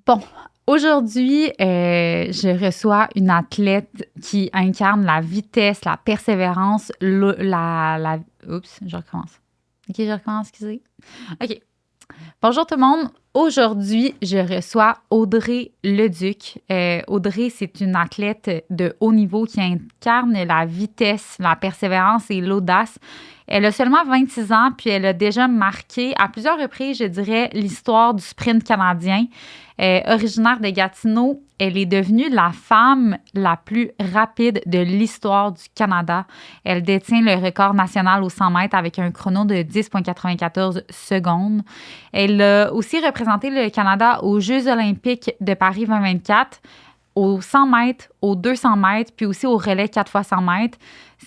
Bon, aujourd'hui, je reçois une athlète qui incarne la vitesse, la persévérance, Oups, je recommence. OK, je recommence, excusez. OK. Bonjour tout le monde. Aujourd'hui, je reçois Audrey Leduc. Audrey, c'est une athlète de haut niveau qui incarne la vitesse, la persévérance et l'audace. Elle a seulement 26 ans, puis elle a déjà marqué à plusieurs reprises, je dirais, l'histoire du sprint canadien. Originaire de Gatineau, elle est devenue la femme la plus rapide de l'histoire du Canada. Elle détient le record national aux 100 mètres avec un chrono de 10,94 secondes. Elle a aussi représenté le Canada aux Jeux olympiques de Paris 2024, aux 100 mètres, aux 200 mètres, puis aussi au relais 4 fois 100 mètres.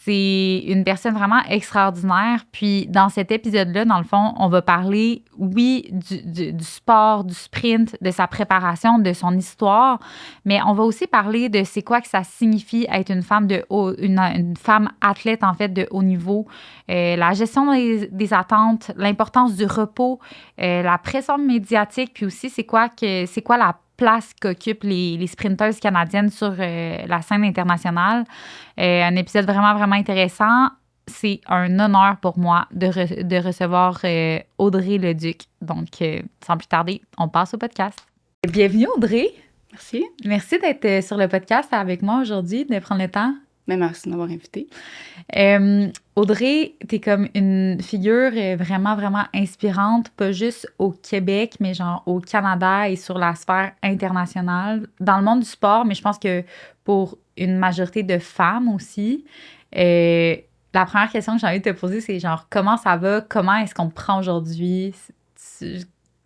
C'est une personne vraiment extraordinaire. Puis dans cet épisode-là, dans le fond, on va parler, oui, du sport, du sprint, de sa préparation, de son histoire, mais on va aussi parler de c'est quoi que ça signifie être une femme une femme athlète, en fait, de haut niveau, la gestion des attentes, l'importance du repos, la pression médiatique, puis aussi c'est quoi la place qu'occupent les sprinteuses canadiennes sur la scène internationale. Un épisode vraiment, vraiment intéressant. C'est un honneur pour moi de recevoir Audrey Leduc. Donc, sans plus tarder, on passe au podcast. Bienvenue, Audrey. Merci. Merci d'être sur le podcast avec moi aujourd'hui, de prendre le temps. Mais merci de m'avoir invitée. Audrey, t'es comme une figure vraiment, vraiment inspirante, pas juste au Québec, mais genre au Canada et sur la sphère internationale, dans le monde du sport, mais je pense que pour une majorité de femmes aussi. La première question que j'ai envie de te poser, c'est genre, comment ça va? Comment est-ce qu'on te prend aujourd'hui?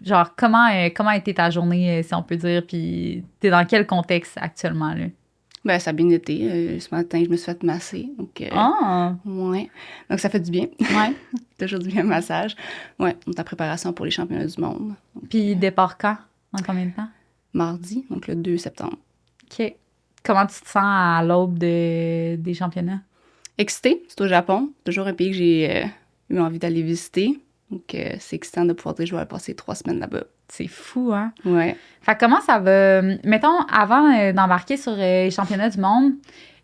Genre, comment a été ta journée, si on peut dire, puis t'es dans quel contexte actuellement, là? Ben, ça a bien été. Ce matin, je me suis fait masser. Donc, ouais. Donc, ça fait du bien. Ouais. Toujours du bien massage. Ouais, donc ta préparation pour les championnats du monde. Donc, puis départ quand? Dans combien de temps? Mardi, donc le 2 septembre. OK. Comment tu te sens à l'aube des championnats? Excitée, c'est au Japon. Toujours un pays que j'ai eu envie d'aller visiter. Donc, c'est excitant de pouvoir dire que je vais aller passer 3 semaines là-bas. C'est fou, hein? Ouais. Fait que comment ça va? Mettons, avant d'embarquer sur les championnats du monde,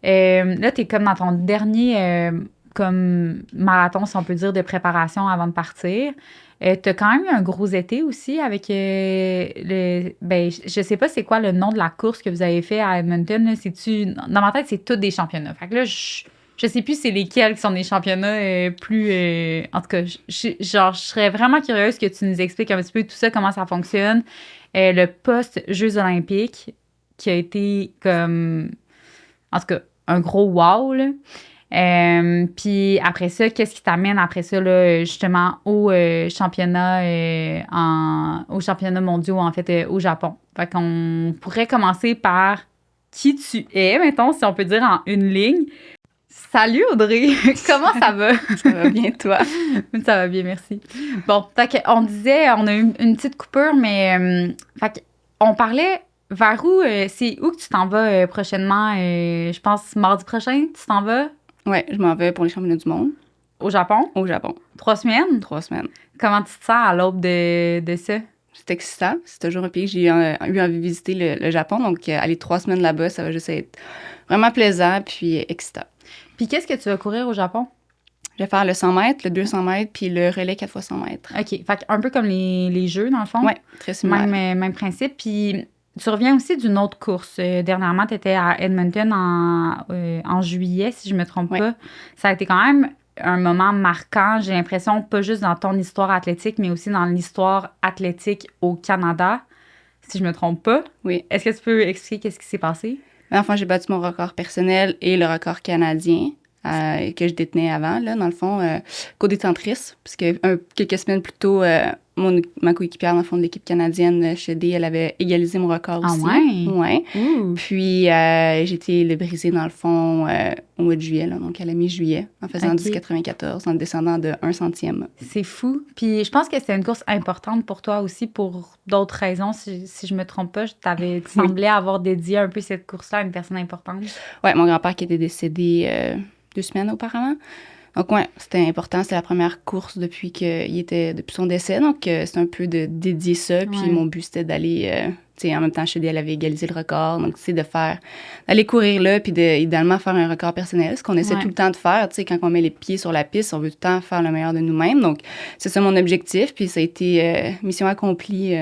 là, t'es comme dans ton dernier comme marathon, si on peut dire, de préparation avant de partir. T'as quand même eu un gros été aussi avec je sais pas c'est quoi le nom de la course que vous avez fait à Edmonton. Là. Dans ma tête, c'est tous des championnats. Fait que là, je sais plus c'est lesquels qui sont des championnats plus... en tout cas, je serais vraiment curieuse que tu nous expliques un petit peu tout ça, comment ça fonctionne. Le post-Jeux olympiques qui a été comme... En tout cas, un gros wow, là. Puis après ça, qu'est-ce qui t'amène après ça, là, justement, aux championnats mondiaux, en fait, au Japon? Fait qu'on pourrait commencer par qui tu es, mettons, si on peut dire en une ligne. Salut Audrey, comment ça va? Ça va bien, toi? Ça va bien, merci. Bon, on disait, on a eu une petite coupure, mais on parlait vers où, c'est où que tu t'en vas prochainement? Je pense mardi prochain, tu t'en vas? Ouais, je m'en vais pour les championnats du monde. Au Japon? Au Japon. 3 semaines? 3 semaines. Comment tu te sens à l'aube de ça? C'est excitant. C'est toujours un pays que j'ai eu envie de visiter, le Japon. Donc, aller 3 semaines là-bas, ça va juste être vraiment plaisant puis excitant. Puis qu'est-ce que tu vas courir au Japon? Je vais faire le 100 mètres, le 200 mètres, puis le relais 4 fois 100 mètres. OK. Fait un peu comme les jeux, dans le fond? Oui, très similaire. Même principe. Puis tu reviens aussi d'une autre course. Dernièrement, tu étais à Edmonton en juillet, si je me trompe pas. Ça a été quand même un moment marquant, j'ai l'impression, pas juste dans ton histoire athlétique, mais aussi dans l'histoire athlétique au Canada, si je me trompe pas. Oui. Est-ce que tu peux expliquer qu'est-ce qui s'est passé? Enfin, j'ai battu mon record personnel et le record canadien que je détenais avant, là, dans le fond, co-détentrice, puisque quelques semaines plus tôt, ma coéquipière, dans le fond, de l'équipe canadienne, Shedé, elle avait égalisé mon record aussi. Ah ouais? Ouais. Ouh. Puis, j'ai été le brisé, dans le fond, au mois de juillet, là, donc à la mi-juillet, en faisant 10,94, en descendant de 1 centième. C'est fou. Puis, je pense que c'était une course importante pour toi aussi, pour d'autres raisons. Si je me trompe pas, tu semblais avoir dédié un peu cette course-là à une personne importante. Ouais, mon grand-père qui était décédé 2 semaines auparavant. Donc, ouais, c'était important. C'était la première course depuis son décès. Donc, c'était un peu de dédier ça. Puis, mon but, c'était d'aller en même temps, elle avait égalisé le record. Donc, d'aller courir là, puis idéalement faire un record personnel, ce qu'on essaie tout le temps de faire. Quand on met les pieds sur la piste, on veut tout le temps faire le meilleur de nous-mêmes. Donc, c'est ça mon objectif. Puis, ça a été mission accomplie.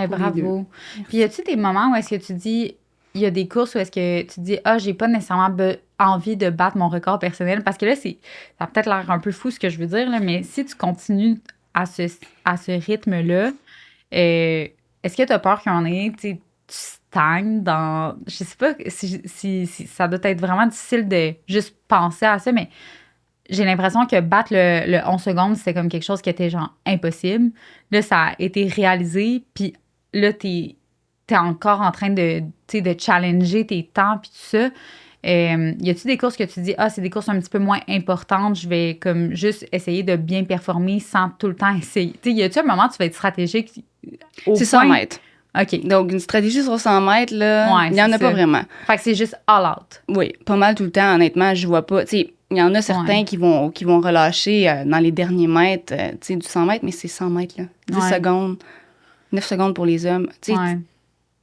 Bravo. Puis, y a-tu des moments où est-ce que tu dis, il y a des courses où est-ce que tu dis, j'ai pas nécessairement envie de battre mon record personnel? Parce que là, ça a peut-être l'air un peu fou ce que je veux dire, là, mais si tu continues à ce rythme-là, est-ce que tu as peur qu'un moment donné, tu stagnes dans... Je sais pas si ça doit être vraiment difficile de juste penser à ça, mais j'ai l'impression que battre le 11 secondes, c'était comme quelque chose qui était genre impossible. Là, ça a été réalisé, puis là, t'es encore en train de challenger tes temps, puis tout ça. Y a-tu des courses que tu dis, c'est des courses un petit peu moins importantes, je vais comme juste essayer de bien performer sans tout le temps essayer? Y a-tu un moment où tu vas être stratégique? C'est 100 mètres. OK. Donc, une stratégie sur 100 mètres, là, il n'y en a pas vraiment. Fait que c'est juste all out. Oui, pas mal tout le temps, honnêtement, je vois pas. Tu sais, il y en a certains qui vont relâcher dans les derniers mètres, du 100 mètres, mais c'est 100 mètres, là. 10 secondes, 9 secondes pour les hommes. Tu sais,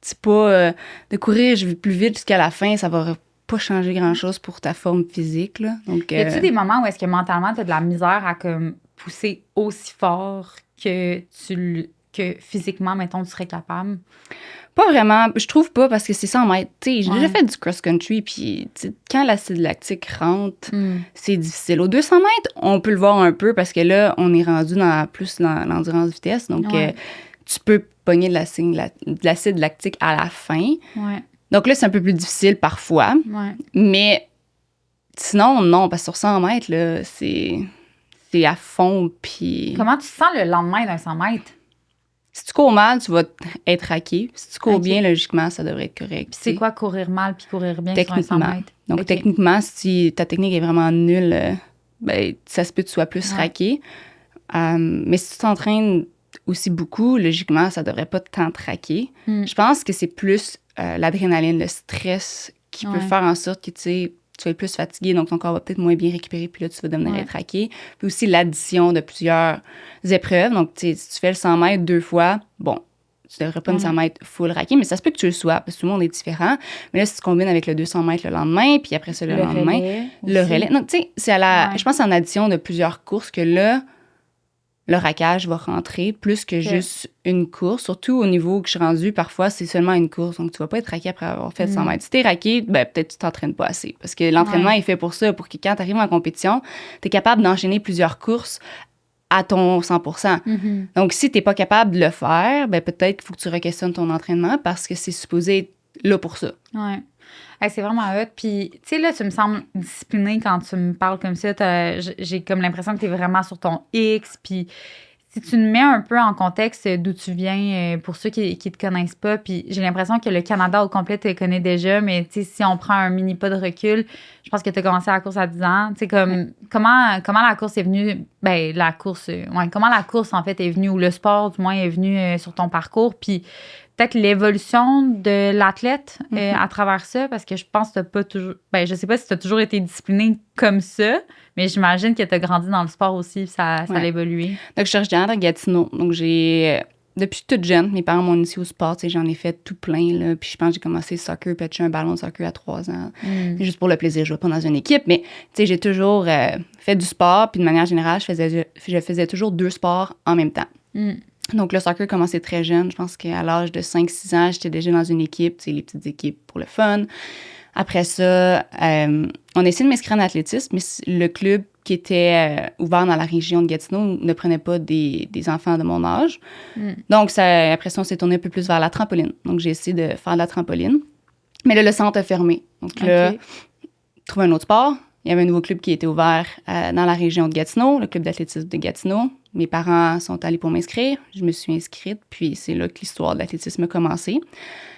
c'est pas de courir plus vite jusqu'à la fin, ça va pas changer grand-chose pour ta forme physique, là. Donc, y a-tu des moments où est-ce que mentalement, tu as de la misère à comme pousser aussi fort que physiquement, mettons, tu serais capable? Pas vraiment. Je trouve pas, parce que c'est 100 mètres. Tu sais, j'ai déjà fait du cross-country, puis quand l'acide lactique rentre, c'est difficile. Aux 200 mètres, on peut le voir un peu, parce que là, on est rendu plus dans l'endurance-vitesse. Donc, tu peux pogner de l'acide lactique à la fin. Ouais. Donc là, c'est un peu plus difficile parfois. Ouais. Mais sinon, non, parce que sur 100 mètres, là, c'est à fond, puis... Comment tu te sens le lendemain d'un 100 mètres? Si tu cours mal, tu vas être raqué. Si tu cours bien, logiquement, ça devrait être correct. Puis c'est quoi courir mal puis courir bien sur un 100 mètres? Donc, techniquement, si ta technique est vraiment nulle, ça se peut que tu sois plus raqué. Mais si tu t'entraînes aussi beaucoup, logiquement, ça devrait pas tant te raquer. Je pense que c'est plus l'adrénaline, le stress qui peut faire en sorte que, tu vas être plus fatigué, donc ton corps va peut-être moins bien récupérer, puis là, tu vas devenir être raqué. Puis aussi l'addition de plusieurs épreuves. Donc, si tu fais le 100 mètres 2 fois, bon, tu devrais pas nécessairement être full raqué, mais ça se peut que tu le sois, parce que tout le monde est différent. Mais là, si tu combines avec le 200 mètres le lendemain, puis après ça, le lendemain, le relais. Donc, tu sais, c'est je pense que c'est en addition de plusieurs courses que là, le raquage va rentrer plus que juste une course. Surtout au niveau que je suis rendue, parfois, c'est seulement une course. Donc, tu vas pas être raqué après avoir fait 100 mètres. Si t'es raqué, peut-être tu t'entraînes pas assez. Parce que l'entraînement est fait pour ça, pour que quand tu arrives en compétition, tu es capable d'enchaîner plusieurs courses à ton 100%. Donc, si t'es pas capable de le faire, peut-être qu'il faut que tu re-questionnes ton entraînement parce que c'est supposé être là pour ça. Ouais. Hey, c'est vraiment hot. Puis, tu sais, là, tu me sembles discipliné quand tu me parles comme ça. J'ai comme l'impression que tu es vraiment sur ton X. Puis, si tu me mets un peu en contexte d'où tu viens, pour ceux qui te connaissent pas, puis j'ai l'impression que le Canada au complet te connaît déjà, mais tu sais, si on prend un mini pas de recul, je pense que tu as commencé la course à 10 ans. Tu sais, comment la course est venue, comment la course, en fait, est venue, ou le sport, du moins, est venu sur ton parcours, puis peut-être l'évolution de l'athlète à travers ça, parce que je pense que t'as pas toujours... je sais pas si tu as toujours été discipliné comme ça, mais j'imagine que tu as grandi dans le sport aussi, ça a évolué. Donc, je suis originaire de Gatineau. Donc, depuis toute jeune, mes parents m'ont initié au sport. J'en ai fait tout plein. Là, puis je pense que j'ai commencé le soccer, pitcher un ballon de soccer à 3 ans. Juste pour le plaisir. Je ne jouais pas dans une équipe, mais j'ai toujours fait du sport. Puis de manière générale, je faisais toujours 2 sports en même temps. Donc, le soccer commençait très jeune. Je pense qu'à l'âge de 5-6 ans, j'étais déjà dans une équipe, les petites équipes pour le fun. Après ça, on a essayé de m'inscrire en athlétisme, mais le club qui était ouvert dans la région de Gatineau ne prenait pas des enfants de mon âge. Donc, après ça, on s'est tourné un peu plus vers la trampoline. Donc, j'ai essayé de faire de la trampoline. Mais là, le centre a fermé. Donc là, trouver un autre sport. Il y avait un nouveau club qui était ouvert dans la région de Gatineau, le club d'athlétisme de Gatineau. Mes parents sont allés pour m'inscrire. Je me suis inscrite, puis c'est là que l'histoire de l'athlétisme a commencé.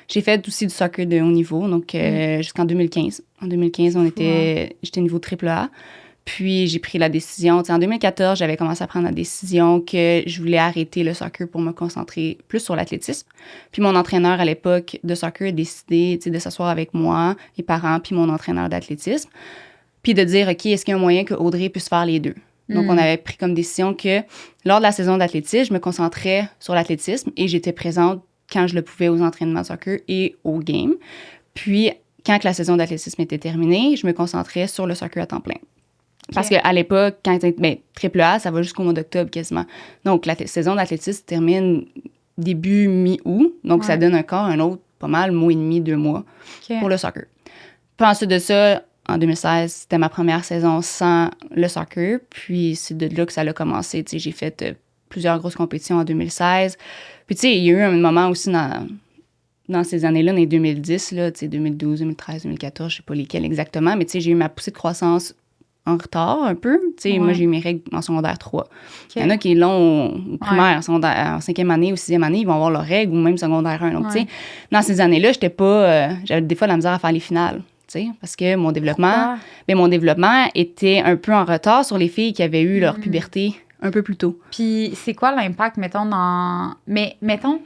J'ai fait aussi du soccer de haut niveau, donc jusqu'en 2015. En 2015, j'étais niveau AAA. Puis j'ai pris la décision. En 2014, j'avais commencé à prendre la décision que je voulais arrêter le soccer pour me concentrer plus sur l'athlétisme. Puis mon entraîneur à l'époque de soccer a décidé de s'asseoir avec moi, mes parents, puis mon entraîneur d'athlétisme. Puis de dire, OK, est-ce qu'il y a un moyen que Audrey puisse faire les deux? Donc, on avait pris comme décision que lors de la saison d'athlétisme, je me concentrais sur l'athlétisme et j'étais présente quand je le pouvais aux entraînements de soccer et aux games. Puis, quand la saison d'athlétisme était terminée, je me concentrais sur le soccer à temps plein. Parce qu'à l'époque, quand triple A, ça va jusqu'au mois d'octobre quasiment. Donc, la saison d'athlétisme termine début mi-août. Donc, ça donne encore un autre, pas mal, mois et demi, 2 mois pour le soccer. Puis ensuite de ça, en 2016, c'était ma première saison sans le soccer. Puis c'est de là que ça a commencé. Tu sais, j'ai fait plusieurs grosses compétitions en 2016. Puis tu sais, il y a eu un moment aussi dans ces années-là, dans les 2010, là, tu sais, 2012, 2013, 2014, je sais pas lesquels exactement, mais tu sais, j'ai eu ma poussée de croissance en retard un peu. Tu sais, moi, j'ai eu mes règles en secondaire 3. Il y en a qui l'ont au primaire, en 5e année ou 6e année, ils vont avoir leurs règles, ou même secondaire 1. Donc, tu sais, dans ces années-là, j'étais pas... j'avais des fois de la misère à faire les finales, tu sais, parce que mon développement était un peu en retard sur les filles qui avaient eu leur puberté un peu plus tôt. Puis, c'est quoi l'impact, mettons, Mais, mettons...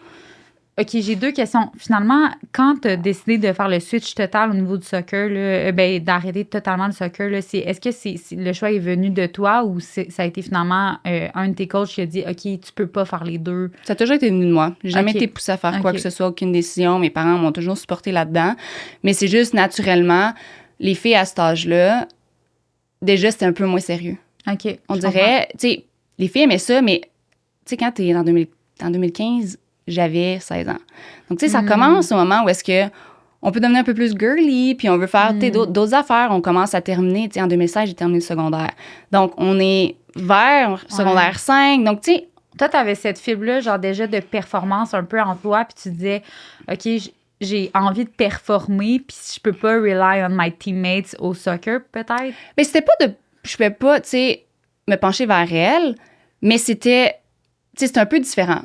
OK, j'ai 2 questions. Finalement, quand tu as décidé de faire le switch total au niveau du soccer, là, d'arrêter totalement le soccer, là, est-ce que le choix est venu de toi ou ça a été finalement un de tes coachs qui a dit OK, tu peux pas faire les deux? Ça a toujours été venu de moi. J'ai jamais été poussée à faire quoi que ce soit, aucune décision. Mes parents m'ont toujours supporté là-dedans. Mais c'est juste naturellement, les filles à cet âge-là, déjà, c'était un peu moins sérieux. OK. On dirait, tu sais, les filles aimaient ça, mais tu sais, quand t'es en 2015, j'avais 16 ans. Donc, tu sais, ça commence au moment où est-ce que on peut devenir un peu plus girly, puis on veut faire d'autres affaires. On commence à terminer. Tu sais, en 2016, j'ai terminé le secondaire. Donc, on est vers secondaire 5. Donc, tu sais... Toi, t'avais cette fibre-là, genre déjà de performance un peu en toi, puis tu disais, OK, j'ai envie de performer, puis je peux pas rely on my teammates au soccer, peut-être? Mais c'était pas de... Je pouvais pas, tu sais, me pencher vers elle, mais c'était... Tu sais, c'était un peu différent.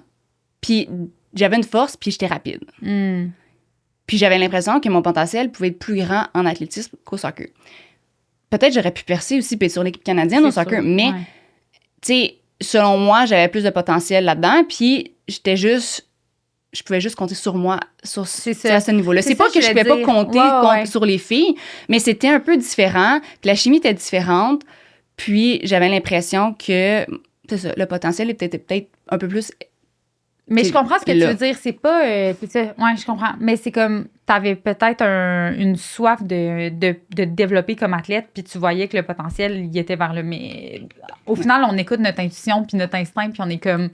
Puis j'avais une force, puis j'étais rapide. Puis j'avais l'impression que mon potentiel pouvait être plus grand en athlétisme qu'au soccer. Peut-être j'aurais pu percer aussi, puis être sur l'équipe canadienne au soccer, mais, tu sais, selon moi, j'avais plus de potentiel là-dedans, puis je pouvais juste compter sur moi à ce niveau-là. C'est pas que je pouvais pas compter sur les filles, mais c'était un peu différent, puis la chimie était différente, puis j'avais l'impression que, c'est ça, le potentiel était peut-être un peu plus... Mais je comprends ce que tu veux dire. C'est pas... je comprends. Mais c'est comme, t'avais peut-être une soif de développer comme athlète, puis tu voyais que le potentiel, il était vers le... Mais au final, on écoute notre intuition, puis notre instinct, puis on est comme...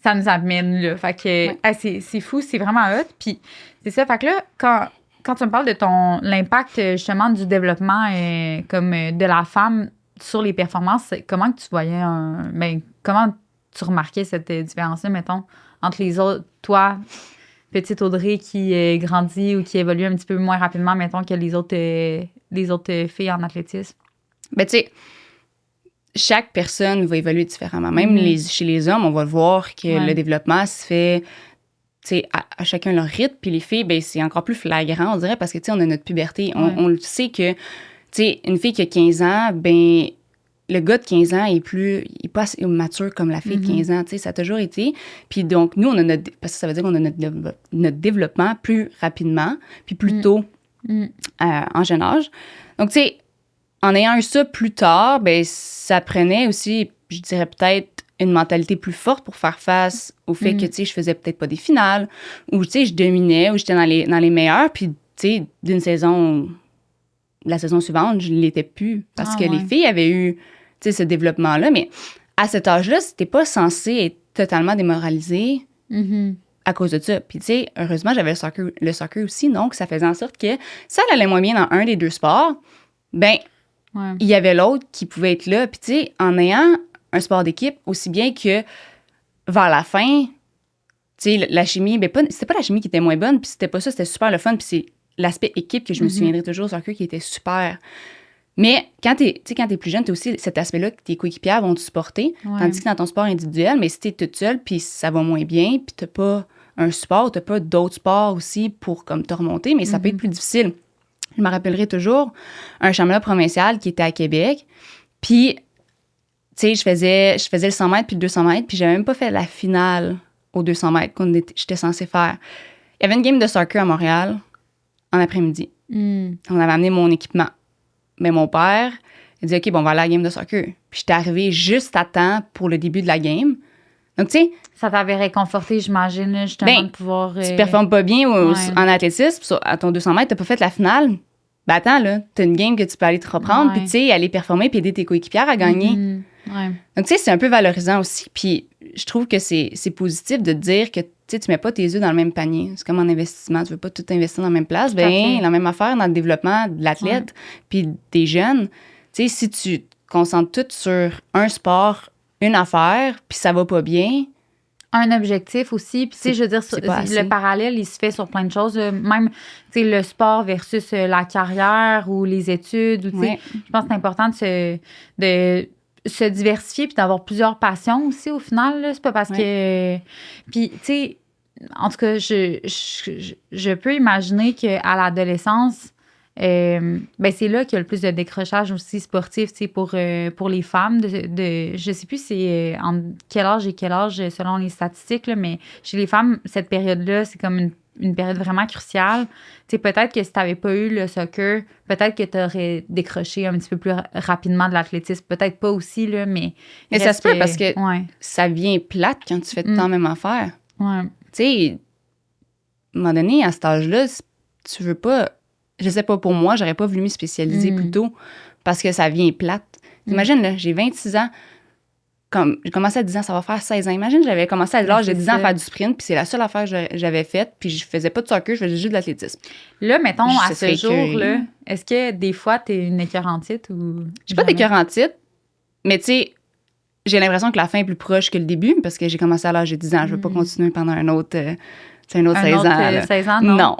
Ça nous amène, là. Fait que c'est fou, c'est vraiment hot. Puis c'est ça. Fait que là, quand tu me parles de l'impact, justement, du développement comme de la femme sur les performances, comment que tu voyais comment tu remarquais cette différence-là, mettons, entre les autres, toi, petite Audrey qui grandit ou qui évolue un petit peu moins rapidement, mettons, que les autres filles en athlétisme? Ben, tu sais, chaque personne va évoluer différemment. Même chez les hommes, on va voir que le développement se fait, tu sais, à chacun leur rythme. Puis les filles, ben, c'est encore plus flagrant, on dirait, parce que, tu sais, on a notre puberté. On le sait que, tu sais, une fille qui a 15 ans, ben, le gars de 15 ans est pas assez mature comme la fille de 15 ans, tu sais, ça a toujours été. Puis donc, nous, parce que ça veut dire qu'on a notre développement plus rapidement, puis plus tôt en jeune âge. Donc, tu sais, en ayant eu ça plus tard, ben ça prenait aussi, je dirais peut-être, une mentalité plus forte pour faire face au fait que, tu sais, je faisais peut-être pas des finales, ou, tu sais, je dominais, ou j'étais dans les meilleurs, puis, tu sais, d'une saison... La saison suivante, je ne l'étais plus parce que les filles avaient eu, tu sais, ce développement-là. Mais à cet âge-là, c'était pas censé être totalement démoralisé à cause de ça. Puis, tu sais, heureusement, j'avais le soccer aussi. Donc, ça faisait en sorte que ça allait moins bien dans un des deux sports. Ben, il y avait l'autre qui pouvait être là. Puis, tu sais, en ayant un sport d'équipe, aussi bien que vers la fin, tu sais, la chimie, ben, c'était pas la chimie qui était moins bonne. Puis, c'était pas ça, c'était super le fun. Puis, c'est l'aspect équipe que je me souviendrai toujours au soccer qui était super. Mais quand t'es plus jeune, t'as aussi cet aspect-là que tes coéquipières vont te supporter. Tandis que dans ton sport individuel, mais si t'es toute seule, puis ça va moins bien, puis t'as pas un support, t'as pas d'autres sports aussi pour comme te remonter, mais ça peut être plus difficile. Je me rappellerai toujours un championnat provincial qui était à Québec. Puis, tu sais, je faisais le 100 mètres puis le 200 mètres, puis j'avais même pas fait la finale aux 200 mètres j'étais censée faire. Il y avait une game de soccer à Montréal en après-midi. On avait amené mon équipement. Mais mon père, il dit, OK, bon, on va aller à la game de soccer. Puis j'étais arrivée juste à temps pour le début de la game. Donc, tu sais... Ça t'avait réconforté, j'imagine, là, justement, de pouvoir... tu performes pas bien en athlétisme, à ton 200 mètres, t'as pas fait la finale. Ben attends, là, t'as une game que tu peux aller te reprendre, puis tu sais, aller performer puis aider tes coéquipières à gagner. Donc, tu sais, c'est un peu valorisant aussi. Puis je trouve que c'est positif de te dire que tu mets pas tes œufs dans le même panier. C'est comme en investissement. Tu veux pas tout investir dans la même place. Ben la même affaire dans le développement de l'athlète puis des jeunes. Tu sais, si tu te concentres tout sur un sport, une affaire, puis ça va pas bien... Un objectif aussi. Puis, tu sais, je veux dire, le parallèle, il se fait sur plein de choses. Même, tu sais, le sport versus la carrière ou les études. Ou, tu sais, je pense que c'est important de se diversifier puis d'avoir plusieurs passions aussi, au final. Là. C'est pas parce que... Puis, tu sais, en tout cas, je peux imaginer qu'à l'adolescence, ben c'est là qu'il y a le plus de décrochage aussi sportif, tu sais, pour les femmes. Je sais plus c'est en quel âge et quel âge selon les statistiques, là, mais chez les femmes, cette période-là, c'est comme une période vraiment cruciale. Tu sais, peut-être que si tu n'avais pas eu le soccer, peut-être que tu aurais décroché un petit peu plus rapidement de l'athlétisme. Peut-être pas aussi, là, mais... Mais ça se peut parce que ça vient plate quand tu fais tout le temps la même affaire. Ouais. Tu sais, à un moment donné, à cet âge-là, tu veux pas... Je sais pas, pour moi, j'aurais pas voulu me spécialiser plus tôt parce que ça vient plate. Imagine, là, j'ai 26 ans. J'ai commencé à 10 ans, ça va faire 16 ans. Imagine, j'avais commencé à l'âge de 10 ans à faire du sprint, puis c'est la seule affaire que j'avais faite, puis je faisais pas de soccer, je faisais juste de l'athlétisme. Là, mettons, à ce jour-là, est-ce que des fois, t'es une écœurantite ou... Je suis pas d'écœurantite, mais tu sais, j'ai l'impression que la fin est plus proche que le début parce que j'ai commencé à l'âge de 10 ans. Je veux pas continuer pendant un autre 16 ans. 16 ans, non.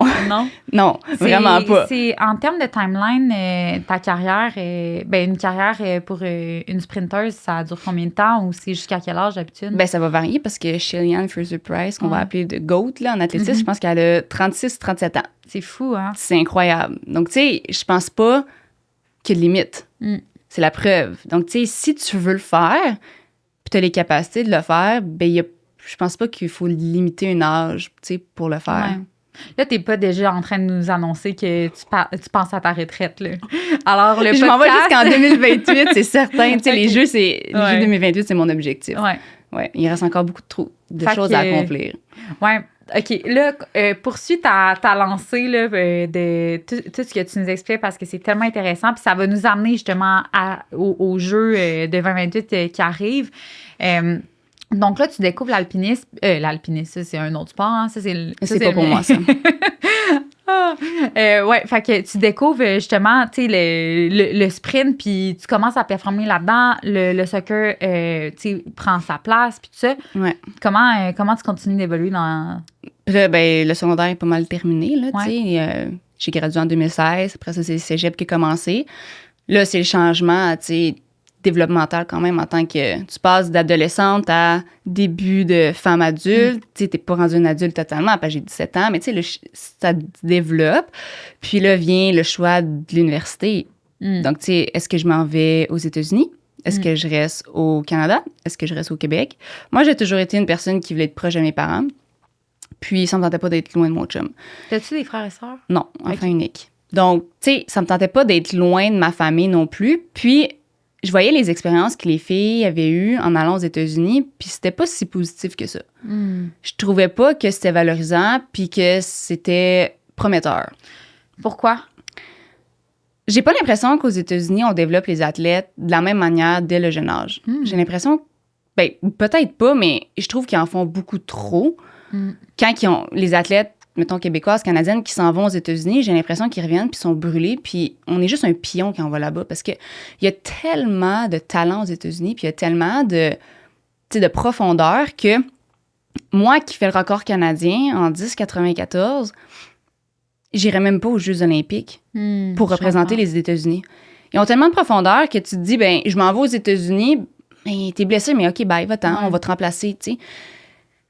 Non, vraiment pas. C'est, en termes de timeline, ta carrière, une carrière pour une sprinteuse, ça dure combien de temps ou c'est jusqu'à quel âge d'habitude? Ben, ça va varier parce que Shelly-Ann Fraser-Pryce, qu'on va appeler de GOAT là, en athlétisme, je pense qu'elle a 36-37 ans. C'est fou, hein? C'est incroyable. Donc, tu sais, je pense pas qu'il y a de limite. C'est la preuve. Donc, tu sais, si tu veux le faire, puis tu as les capacités de le faire, ben, je pense pas qu'il faut limiter un âge, tu sais, pour le faire. Ouais. Là, t'es pas déjà en train de nous annoncer que tu penses à ta retraite, là. Alors, le podcast... Je m'en vais jusqu'en 2028, c'est certain. Tu sais, les Jeux 2028, c'est mon objectif. Ouais. Il reste encore beaucoup de choses à accomplir. Ouais. OK. Là, poursuis ta lancée là, de tout ce que tu nous expliques parce que c'est tellement intéressant. Puis ça va nous amener justement au jeu de 2028 qui arrive. Donc là, tu découvres l'alpinisme. L'alpinisme, ça, c'est un autre sport. Hein? C'est pas pour moi, ça. Fait que tu découvres justement, tu sais, le sprint, puis tu commences à performer là-dedans. Le soccer, tu sais, prend sa place, puis tout ça. Ouais. Comment tu continues d'évoluer dans... Là, ben, le secondaire est pas mal terminé, là, tu sais. J'ai gradué en 2016. Après ça, c'est le cégep qui a commencé. Là, c'est le changement, tu sais, développemental quand même en tant que tu passes d'adolescente à début de femme adulte. Tu sais, t'es pas rendue une adulte totalement, j'ai 17 ans, mais tu sais, ça te développe. Puis là vient le choix de l'université. Donc, tu sais, est-ce que je m'en vais aux États-Unis? Est-ce que je reste au Canada? Est-ce que je reste au Québec? Moi, j'ai toujours été une personne qui voulait être proche de mes parents. Puis, ça me tentait pas d'être loin de mon chum. T'as-tu des frères et sœurs? Non, enfant unique. Donc, tu sais, ça me tentait pas d'être loin de ma famille non plus. Puis, je voyais les expériences que les filles avaient eues en allant aux États-Unis, puis c'était pas si positif que ça. Je trouvais pas que c'était valorisant, puis que c'était prometteur. Pourquoi? J'ai pas l'impression qu'aux États-Unis, on développe les athlètes de la même manière dès le jeune âge. J'ai l'impression, ben peut-être pas, mais je trouve qu'ils en font beaucoup trop. Quand les athlètes, mettons québécoises, canadiennes, qui s'en vont aux États-Unis, j'ai l'impression qu'ils reviennent puis sont brûlés, puis on est juste un pion quand on va là-bas parce que il y a tellement de talent aux États-Unis, puis il y a tellement de profondeur que moi qui fais le record canadien en 10,94, j'irais même pas aux Jeux olympiques pour représenter les États-Unis. Ils ont tellement de profondeur que tu te dis, ben je m'en vais aux États-Unis, ben t'es blessé, mais OK, bye, va-t'en, on va te remplacer, tu sais.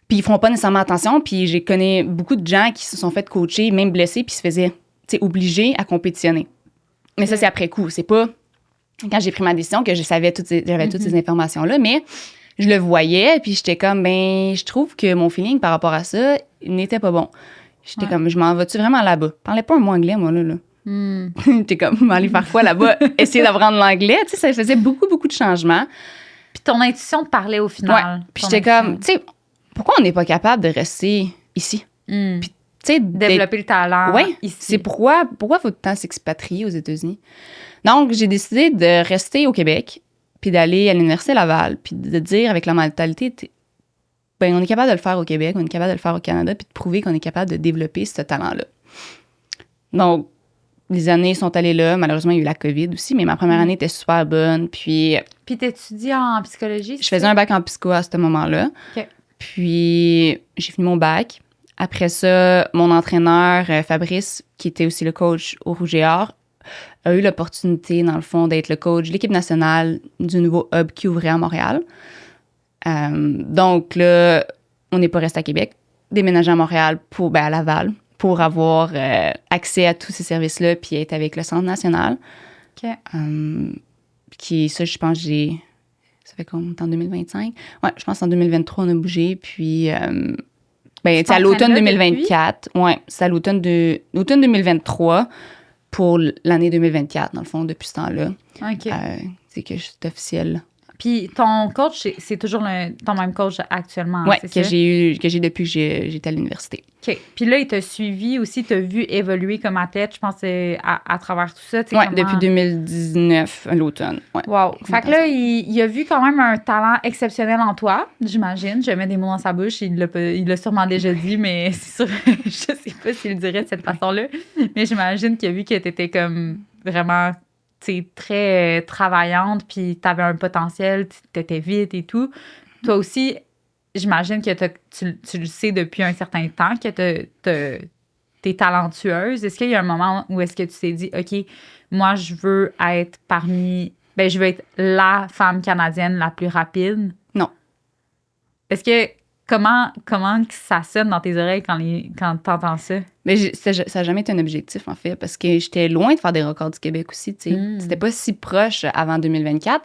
Puis ils font pas nécessairement attention. Puis j'ai connais beaucoup de gens qui se sont fait coacher, même blessés, puis se faisaient obligés à compétitionner. Mais ça, c'est après coup. C'est pas quand j'ai pris ma décision que j'avais toutes ces informations-là. Mais je le voyais, puis j'étais comme, ben, je trouve que mon feeling par rapport à ça n'était pas bon. J'étais comme, je m'en vais-tu vraiment là-bas? Je parlais pas un mot anglais, moi, là. J'étais comme, aller faire quoi là-bas? Essayer d'apprendre l'anglais. Tu sais, ça faisait beaucoup, beaucoup de changements. Puis ton intuition te parlait au final. Ouais. Puis j'étais comme, tu sais, pourquoi on n'est pas capable de rester ici? Puis, tu sais, développer le talent ici. C'est pourquoi faut tant s'expatrier aux États-Unis? Donc, j'ai décidé de rester au Québec, puis d'aller à l'Université Laval, puis de dire avec la mentalité, on est capable de le faire au Québec, on est capable de le faire au Canada, puis de prouver qu'on est capable de développer ce talent-là. Donc, les années sont allées là. Malheureusement, il y a eu la COVID aussi, mais ma première année était super bonne. Puis t'étudies en psychologie? Je faisais un bac en psycho à ce moment-là. OK. Puis j'ai fini mon bac. Après ça, mon entraîneur, Fabrice, qui était aussi le coach au Rouge et Or, a eu l'opportunité, dans le fond, d'être le coach de l'équipe nationale du nouveau hub qui ouvrait à Montréal. Donc là, on n'est pas resté à Québec, déménagé à Montréal, à Laval, pour avoir accès à tous ces services-là, puis être avec le Centre national. OK. Ça, je pense, ça fait combien? En 2025? Ouais, je pense en 2023, on a bougé, puis... c'est à l'automne 2024. Ouais, c'est à l'automne 2023 pour l'année 2024, dans le fond, depuis ce temps-là. OK. C'est que c'est officiel. Puis ton coach, c'est toujours ton même coach actuellement, Oui, c'est que ça? j'ai depuis que j'étais à l'université. OK. Puis là, il t'a suivi aussi, t'as vu évoluer comme athlète, je pense, à travers tout ça. Oui, depuis 2019, à l'automne. Ouais. Wow. Fait que là, il a vu quand même un talent exceptionnel en toi, j'imagine. Je mets des mots dans sa bouche, il l'a sûrement déjà dit, mais c'est sûr, je sais pas s'il le dirait de cette façon-là. Mais j'imagine qu'il a vu que t'étais comme vraiment, tu sais, très travaillante, puis t'avais un potentiel, t'étais vite et tout. Toi aussi, j'imagine que tu le sais depuis un certain temps que t'es talentueuse. Est-ce qu'il y a un moment où est-ce que tu t'es dit, OK, moi, je veux être je veux être la femme canadienne la plus rapide? Non. Est-ce que, comment que ça sonne dans tes oreilles quand t'entends ça? Mais ça n'a jamais été un objectif, en fait, parce que j'étais loin de faire des records du Québec aussi, tu sais. C'était pas si proche avant 2024.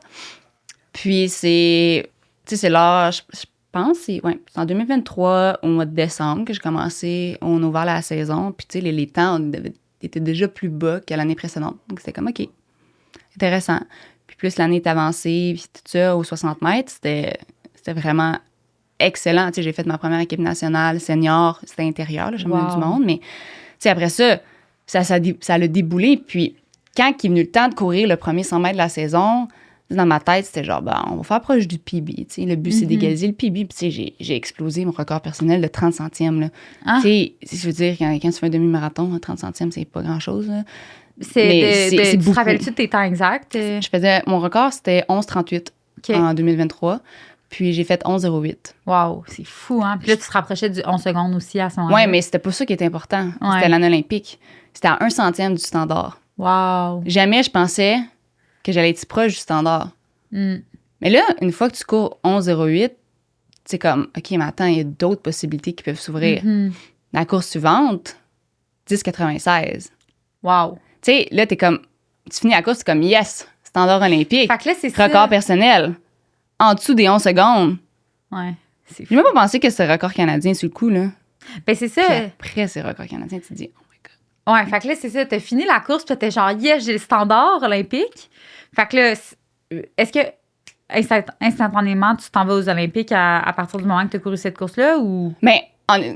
Puis c'est l'âge, je pense, c'est en 2023, au mois de décembre, que j'ai commencé, on a ouvert la saison, puis tu sais, les temps étaient déjà plus bas que l'année précédente. Donc c'était comme, OK, intéressant. Puis plus l'année est avancée, puis tout ça, aux 60 mètres, c'était vraiment excellent. Tu sais, j'ai fait ma première équipe nationale senior, c'était intérieur, le championnat du monde, mais tu sais, après ça a déboulé. Puis quand il est venu le temps de courir le premier 100 mètres de la saison, dans ma tête, c'était genre, on va faire proche du PB. Tu sais, le but, c'est d'égaliser le PB. Puis, tu sais, j'ai explosé mon record personnel de 30 centièmes. Là. Tu sais, je veux dire, quand tu fais un demi-marathon, 30 centièmes, c'est pas grand-chose. Là. Tu te rappelles-tu de tes temps exacts? Mon record, c'était 11,38 en 2023. Puis, j'ai fait 11,08. Wow, c'est fou, hein? Puis là, tu te rapprochais du 11 secondes aussi à ce moment-là. Oui, mais c'était pas ça qui était important. Ouais. C'était l'année olympique. C'était à 1 centième du standard. Wow. Jamais je pensais que j'allais être si proche du standard. Mais là, une fois que tu cours 11,08, c'est comme, OK, mais attends, il y a d'autres possibilités qui peuvent s'ouvrir. La course suivante, 10,96. Wow. Tu sais, là, tu finis la course, c'est comme, yes, standard olympique. Fait que là, c'est record personnel. En dessous des 11 secondes. Ouais, c'est fou. J'ai même pas pensé que c'était record canadien sur le coup, là. Ben, c'est ça. Puis après, c'est record canadien, tu te dis, oh my God. Ouais, fait que là, c'est ça. T'as fini la course, puis t'es genre, yes, j'ai le standard olympique. Fait que là, est-ce que instantanément, tu t'en vas aux Olympiques à partir du moment que tu as couru cette course-là ou? Mais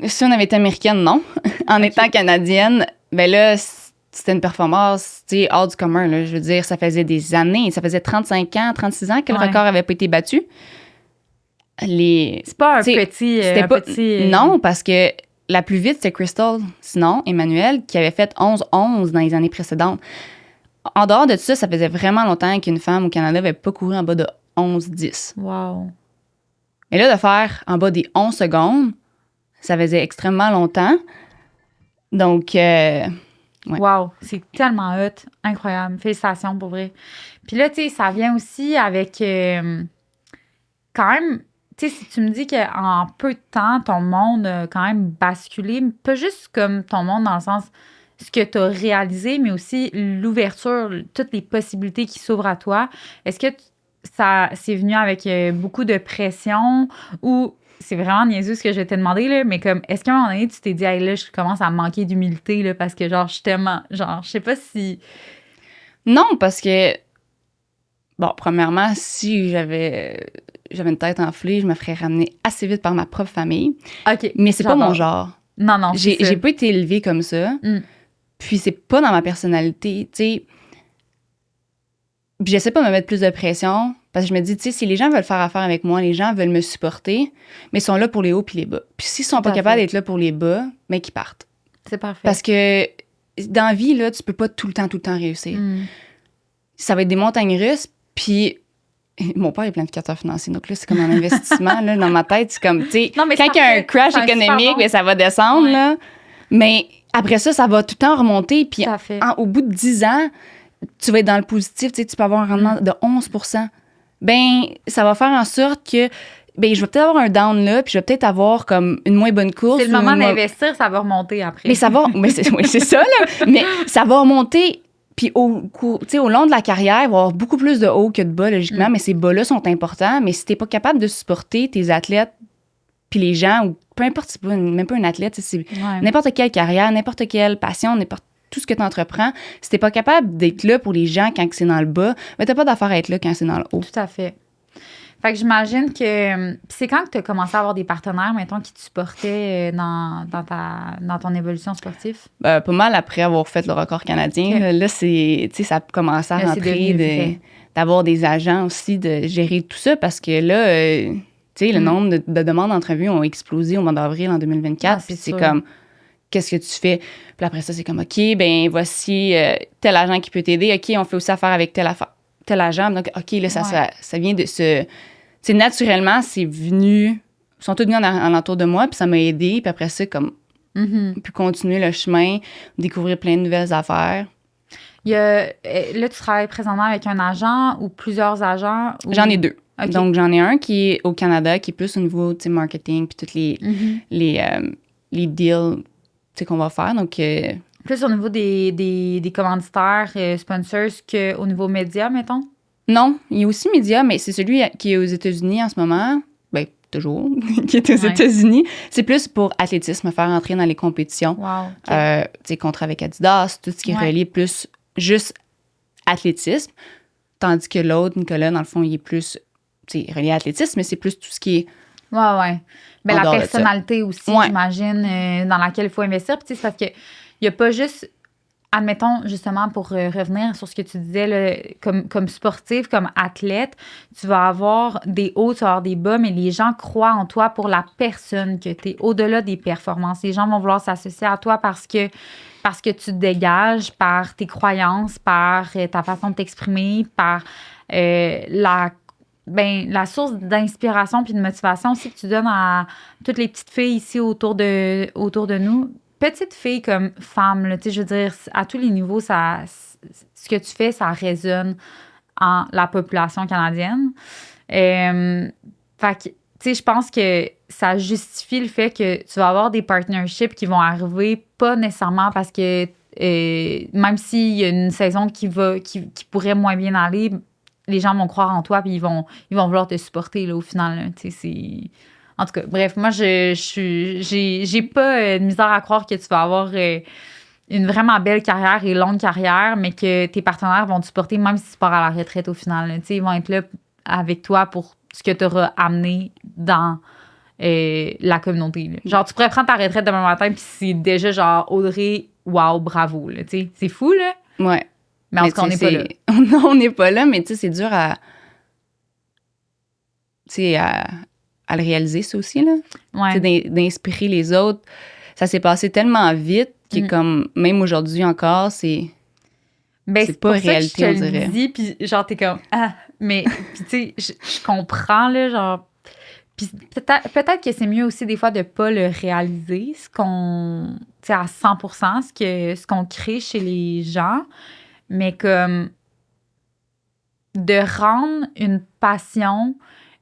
si on avait été américaine, non. En étant canadienne, ben là, c'était une performance, tu sais, hors du commun, là. Je veux dire, ça faisait des années. Ça faisait 35 ans, 36 ans que le record n'avait pas été battu. C'est pas un petit... Non, parce que la plus vite, c'était Crystal, sinon, Emmanuel, qui avait fait 11-11 dans les années précédentes. En dehors de ça, ça faisait vraiment longtemps qu'une femme au Canada n'avait pas couru en bas de 11-10. Wow. Et là, de faire en bas des 11 secondes, ça faisait extrêmement longtemps. Donc, ouais. Wow, c'est tellement hot. Incroyable. Félicitations, pour vrai. Puis là, tu sais, ça vient aussi avec... quand même... Tu sais, si tu me dis qu'en peu de temps, ton monde a quand même basculé, pas juste comme ton monde dans le sens ce que tu as réalisé, mais aussi l'ouverture, toutes les possibilités qui s'ouvrent à toi. Est-ce que ça c'est venu avec beaucoup de pression ou c'est vraiment niaiseux ce que je vais te demander, là, mais comme, est-ce qu'à un moment donné, tu t'es dit, hey, là, je commence à manquer d'humilité, là, parce que, genre, je suis tellement, genre, je sais pas si... Non, parce que, Bon, premièrement, si j'avais une tête enflée, je me ferais ramener assez vite par ma propre famille. OK. Mais c'est pas mon genre. Non, c'est ça. J'ai pas été élevée comme ça. Puis c'est pas dans ma personnalité, tu sais. Puis j'essaie pas de me mettre plus de pression parce que je me dis, tu sais, si les gens veulent faire affaire avec moi, les gens veulent me supporter, mais ils sont là pour les hauts puis les bas. Puis s'ils sont pas capables d'être là pour les bas, mais qu'ils partent. C'est parfait. Parce que dans la vie, là, tu peux pas tout le temps réussir. Ça va être des montagnes russes, puis mon père est planificateur financier, donc là, c'est comme un investissement, là, dans ma tête. C'est comme, tu sais, quand il y a un crash économique, bien, ça va descendre, là. Mais après ça, ça va tout le temps remonter, puis au bout de 10 ans, tu vas être dans le positif, tu sais, tu peux avoir un rendement de 11 %. Ben, ça va faire en sorte que, ben, je vais peut-être avoir un down là, puis je vais peut-être avoir comme une moins bonne course. C'est le moment d'investir, ça va remonter après. Mais ça va, c'est ça, là. Mais ça va remonter. Puis au long de la carrière, il va y avoir beaucoup plus de hauts que de bas, logiquement, mais ces bas-là sont importants. Mais si tu n'es pas capable de supporter tes athlètes, puis les gens, ou peu importe, c'est pas même pas un athlète, c'est n'importe quelle carrière, n'importe quelle passion, n'importe tout ce que tu entreprends, si tu n'es pas capable d'être là pour les gens quand c'est dans le bas, ben, tu n'as pas d'affaire à être là quand c'est dans le haut. Tout à fait. Fait que j'imagine que... c'est quand que tu as commencé à avoir des partenaires, mettons, qui te supportaient dans ton évolution sportive? Pas mal après avoir fait le record canadien. Okay. Là, ça a commencé à rentrer, d'avoir des agents aussi, de gérer tout ça, parce que là, le nombre de demandes d'entrevue ont explosé au mois d'avril en 2024. Puis c'est comme, qu'est-ce que tu fais? Puis après ça, c'est comme, OK, ben voici tel agent qui peut t'aider. OK, on fait aussi affaire avec tel agent. Donc, OK, là, ça vient de se... C'est naturellement, c'est venu... Ils sont tous venus en entour de moi, puis ça m'a aidé. Puis après ça, comme... puis continuer le chemin, découvrir plein de nouvelles affaires. Là, tu travailles présentement avec un agent ou plusieurs agents? Ou... J'en ai 2. Okay. Donc, j'en ai un qui est au Canada, qui est plus au niveau, marketing, puis tous les deals, qu'on va faire. Donc... plus au niveau des commanditaires, sponsors, qu'au niveau média, mettons? Non, il y a aussi média, mais c'est celui qui est aux États-Unis en ce moment. Bien, toujours, qui est aux États-Unis. C'est plus pour athlétisme, faire entrer dans les compétitions. Wow. Okay. Contrat avec Adidas, tout ce qui est relié plus juste athlétisme. Tandis que l'autre, Nicolas, dans le fond, il est plus relié à athlétisme, mais c'est plus tout ce qui est... Ouais. Ben, la personnalité aussi, j'imagine, dans laquelle il faut investir. Puis, c'est parce qu'il n'y a pas juste... Admettons, justement, pour revenir sur ce que tu disais, là, comme sportif, comme athlète, tu vas avoir des hauts, tu vas avoir des bas, mais les gens croient en toi pour la personne que tu es, au-delà des performances. Les gens vont vouloir s'associer à toi parce que tu te dégages, par tes croyances, par ta façon de t'exprimer, par la source d'inspiration puis de motivation aussi que tu donnes à toutes les petites filles ici autour de nous. Petite fille comme femme, là, je veux dire, à tous les niveaux, ce que tu fais, ça résonne en la population canadienne. Fait que, je pense que ça justifie le fait que tu vas avoir des partnerships qui vont arriver, pas nécessairement parce que même s'il y a une saison qui pourrait moins bien aller, les gens vont croire en toi puis ils vont vouloir te supporter là, au final. Là, c'est... En tout cas, bref, moi, j'ai pas de misère à croire que tu vas avoir une vraiment belle carrière et longue carrière, mais que tes partenaires vont te supporter même si tu pars à la retraite au final. Là. Ils vont être là avec toi pour ce que tu auras amené dans la communauté. Là. Genre, tu pourrais prendre ta retraite demain matin puis c'est déjà genre Audrey, wow, bravo. Là, c'est fou, là. Ouais. Mais en tout cas, on n'est pas là. Non, on n'est pas là, mais c'est dur à le réaliser, ça aussi, là. Ouais. D'inspirer les autres. Ça s'est passé tellement vite que, comme, même aujourd'hui encore, c'est pas réalité, on dirait. Puis genre, t'es comme, mais, puis tu sais, je comprends, là, genre, puis peut-être que c'est mieux aussi, des fois, de pas le réaliser, ce qu'on, tu sais, à 100%, ce qu'on crée chez les gens, mais comme, de rendre une passion...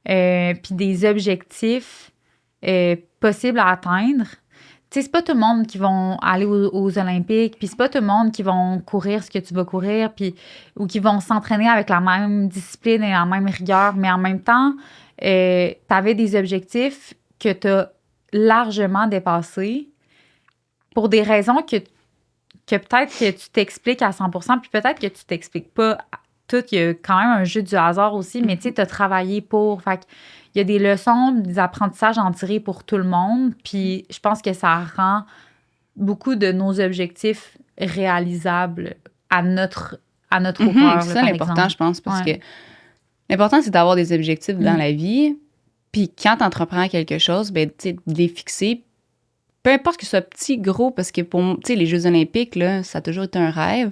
puis des objectifs possibles à atteindre. Tu sais, c'est pas tout le monde qui vont aller aux Olympiques, puis c'est pas tout le monde qui vont courir ce que tu vas courir, puis ou qui vont s'entraîner avec la même discipline et la même rigueur, mais en même temps, t'avais des objectifs que t'as largement dépassés pour des raisons que peut-être que tu t'expliques à 100%, puis peut-être que tu t'expliques pas tout, il y a quand même un jeu du hasard aussi, mais tu sais, t'as travaillé pour. Fait il y a des leçons, des apprentissages à en tirer pour tout le monde. Puis je pense que ça rend beaucoup de nos objectifs réalisables à notre hauteur, C'est là, ça par l'important, exemple. je pense, parce Ouais. que l'important, c'est d'avoir des objectifs dans Mm. la vie. Puis quand tu entreprends quelque chose, ben, tu sais, de les fixer, peu importe que ce soit petit, gros, parce que pour, tu sais, les Jeux olympiques, là, ça a toujours été un rêve.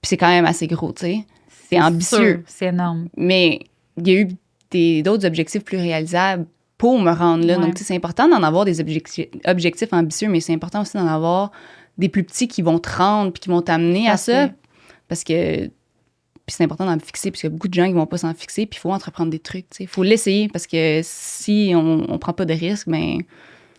Puis c'est quand même assez gros, tu sais. C'est ambitieux. sûr, c'est énorme. Mais il y a eu d'autres objectifs plus réalisables pour me rendre là. Ouais. Donc, tu sais, c'est important d'en avoir des objectifs ambitieux, mais c'est important aussi d'en avoir des plus petits qui vont te rendre puis qui vont t'amener Tout à à ça. fait. Parce que puis c'est important d'en fixer, parce qu'il y a beaucoup de gens qui vont pas s'en fixer, puis il faut entreprendre des trucs, tu sais. Il faut l'essayer, parce que si on prend pas de risques, ben...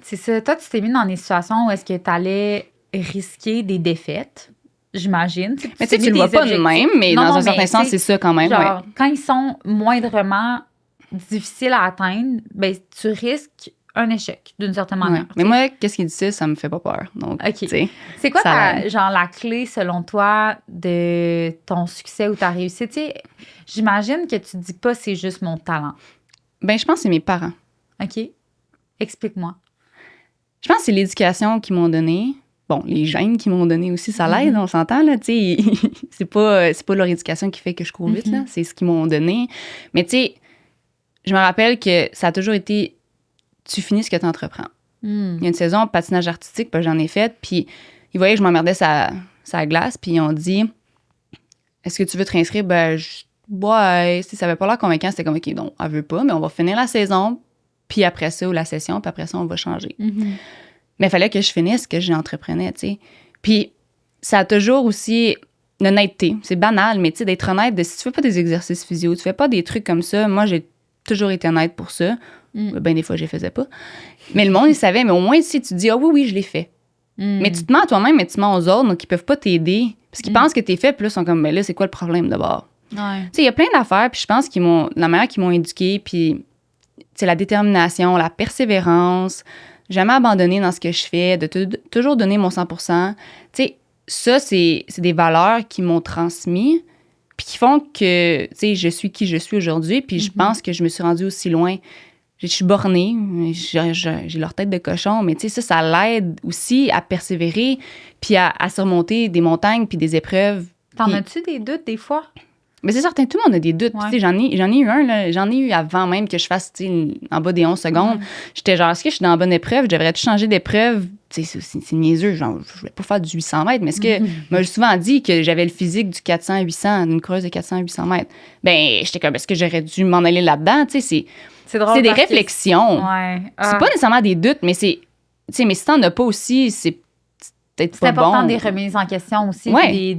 C'est ça. Toi, tu t'es mis dans des situations où est-ce que tu allais risquer des défaites, j'imagine. Mais tu sais, tu le vois pas de même, mais dans un certain sens, c'est ça quand même, genre, ouais. quand ils sont moindrement difficiles à atteindre, ben, tu risques un échec, d'une certaine manière. Ouais. Mais moi, qu'est-ce qui est difficile, ça me fait pas peur. Donc, OK. tu sais, C'est quoi ça l'aide. genre, la clé, selon toi, de ton succès ou ta réussite? Tu sais, j'imagine que tu dis pas c'est juste mon talent. Ben, je pense que c'est mes parents. OK? Explique-moi. Je pense que c'est l'éducation qu'ils m'ont donnée. Bon, les gènes qu'ils m'ont donné aussi, ça l'aide, on s'entend, là, tu sais. c'est pas leur éducation qui fait que je cours vite, là. C'est ce qu'ils m'ont donné. Mais tu sais, je me rappelle que ça a toujours été, tu finis ce que tu entreprends. Mm. Il y a une saison patinage artistique, puis j'en ai fait, puis ils voyaient que je m'emmerdais sa glace, puis ils ont dit, est-ce que tu veux te réinscrire? Ben, ouais, si ça avait pas l'air convaincant, c'était comme, OK, non, elle veut pas, mais on va finir la saison, puis après ça, ou la session, puis après ça, on va changer. Mhm. Mais il fallait que je finisse ce que j'entreprenais, tu sais. Puis ça a toujours aussi l'honnêteté. C'est banal, mais tu sais, d'être honnête, si tu fais pas des exercices physio, tu fais pas des trucs comme ça, moi, j'ai toujours été honnête pour ça. Ben, des fois, je les faisais pas. Mais le monde, il savait. Mais au moins, si tu dis, ah oui, je l'ai fait. Mais tu te mens à toi-même, mais tu mens aux autres, donc ils peuvent pas t'aider. Parce qu'ils pensent que t'es fait, puis là, ils sont comme, mais là, c'est quoi le problème d'abord? Ouais. Tu sais, il y a plein d'affaires, puis je pense la manière qu'ils m'ont éduquée, puis, tu sais, la détermination, la persévérance, jamais abandonner dans ce que je fais, de toujours donner mon 100%. Tu sais, ça, c'est des valeurs qui m'ont transmis, puis qui font que, tu sais, je suis qui je suis aujourd'hui, puis je pense que je me suis rendue aussi loin. Je suis bornée, j'ai leur tête de cochon, mais tu sais, ça l'aide aussi à persévérer, puis à surmonter des montagnes, puis des épreuves. T'en as-tu des doutes des fois? Mais c'est certain, tout le monde a des doutes. Ouais. Tu sais, j'en ai eu un, là. J'en ai eu avant même que je fasse, tu sais, en bas des 11 secondes. Ouais. J'étais genre, est-ce que je suis dans la bonne épreuve? Je devrais changer d'épreuve? Tu sais, c'est niaiseux. Genre, je voulais pas faire du 800 mètres, mais est-ce que, moi, j'ai souvent dit que j'avais le physique du 400-800, d'une coureuse de 400-800 mètres. Ben, j'étais comme, est-ce que j'aurais dû m'en aller là-dedans? Tu sais, C'est drôle. c'est des parce que- réflexions. Ouais. C'est pas nécessairement des doutes, mais c'est, tu sais, mais si t'en as pas aussi, c'est peut-être C'est pas important bon. des remises en question aussi, Ouais. puis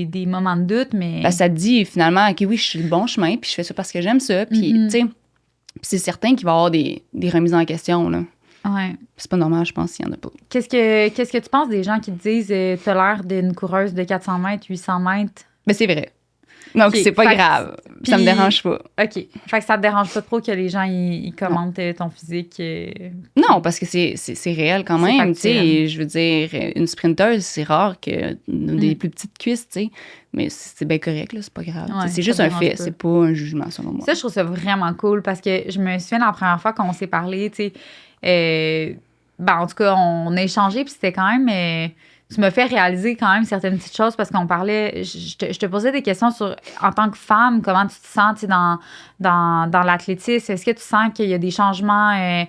des moments de doute, mais... Ben, ça te dit finalement, OK, oui, je suis le bon chemin, puis je fais ça parce que j'aime ça. Puis, tu sais, puis c'est certain qu'il va y avoir des remises en question, là. Ouais. C'est pas normal, je pense, s'il y en a pas. Qu'est-ce que tu penses des gens qui te disent t'as l'air d'une coureuse de 400 mètres, 800 mètres? Ben, c'est vrai. Donc, OK, c'est pas fait que- grave. puis- Ça me dérange pas. OK. Fait que ça te dérange pas trop que les gens ils commentent ton physique? Non, parce que c'est réel quand C'est même. Tu sais, factuel. je veux dire, une sprinteuse, c'est rare que des plus petites cuisses, tu sais. Mais c'est bien correct, là, c'est pas grave. Ouais, c'est ça juste un dérange fait, pas. c'est pas un jugement, selon moi. Ça, je trouve ça vraiment cool parce que je me souviens la première fois qu'on s'est parlé, tu sais, ben, en tout cas, on a échangé, puis c'était quand même... tu m'as fait réaliser quand même certaines petites choses parce qu'on parlait... Je te posais des questions sur, en tant que femme, comment tu te sens, tu sais, dans l'athlétisme. Est-ce que tu sens qu'il y a des changements...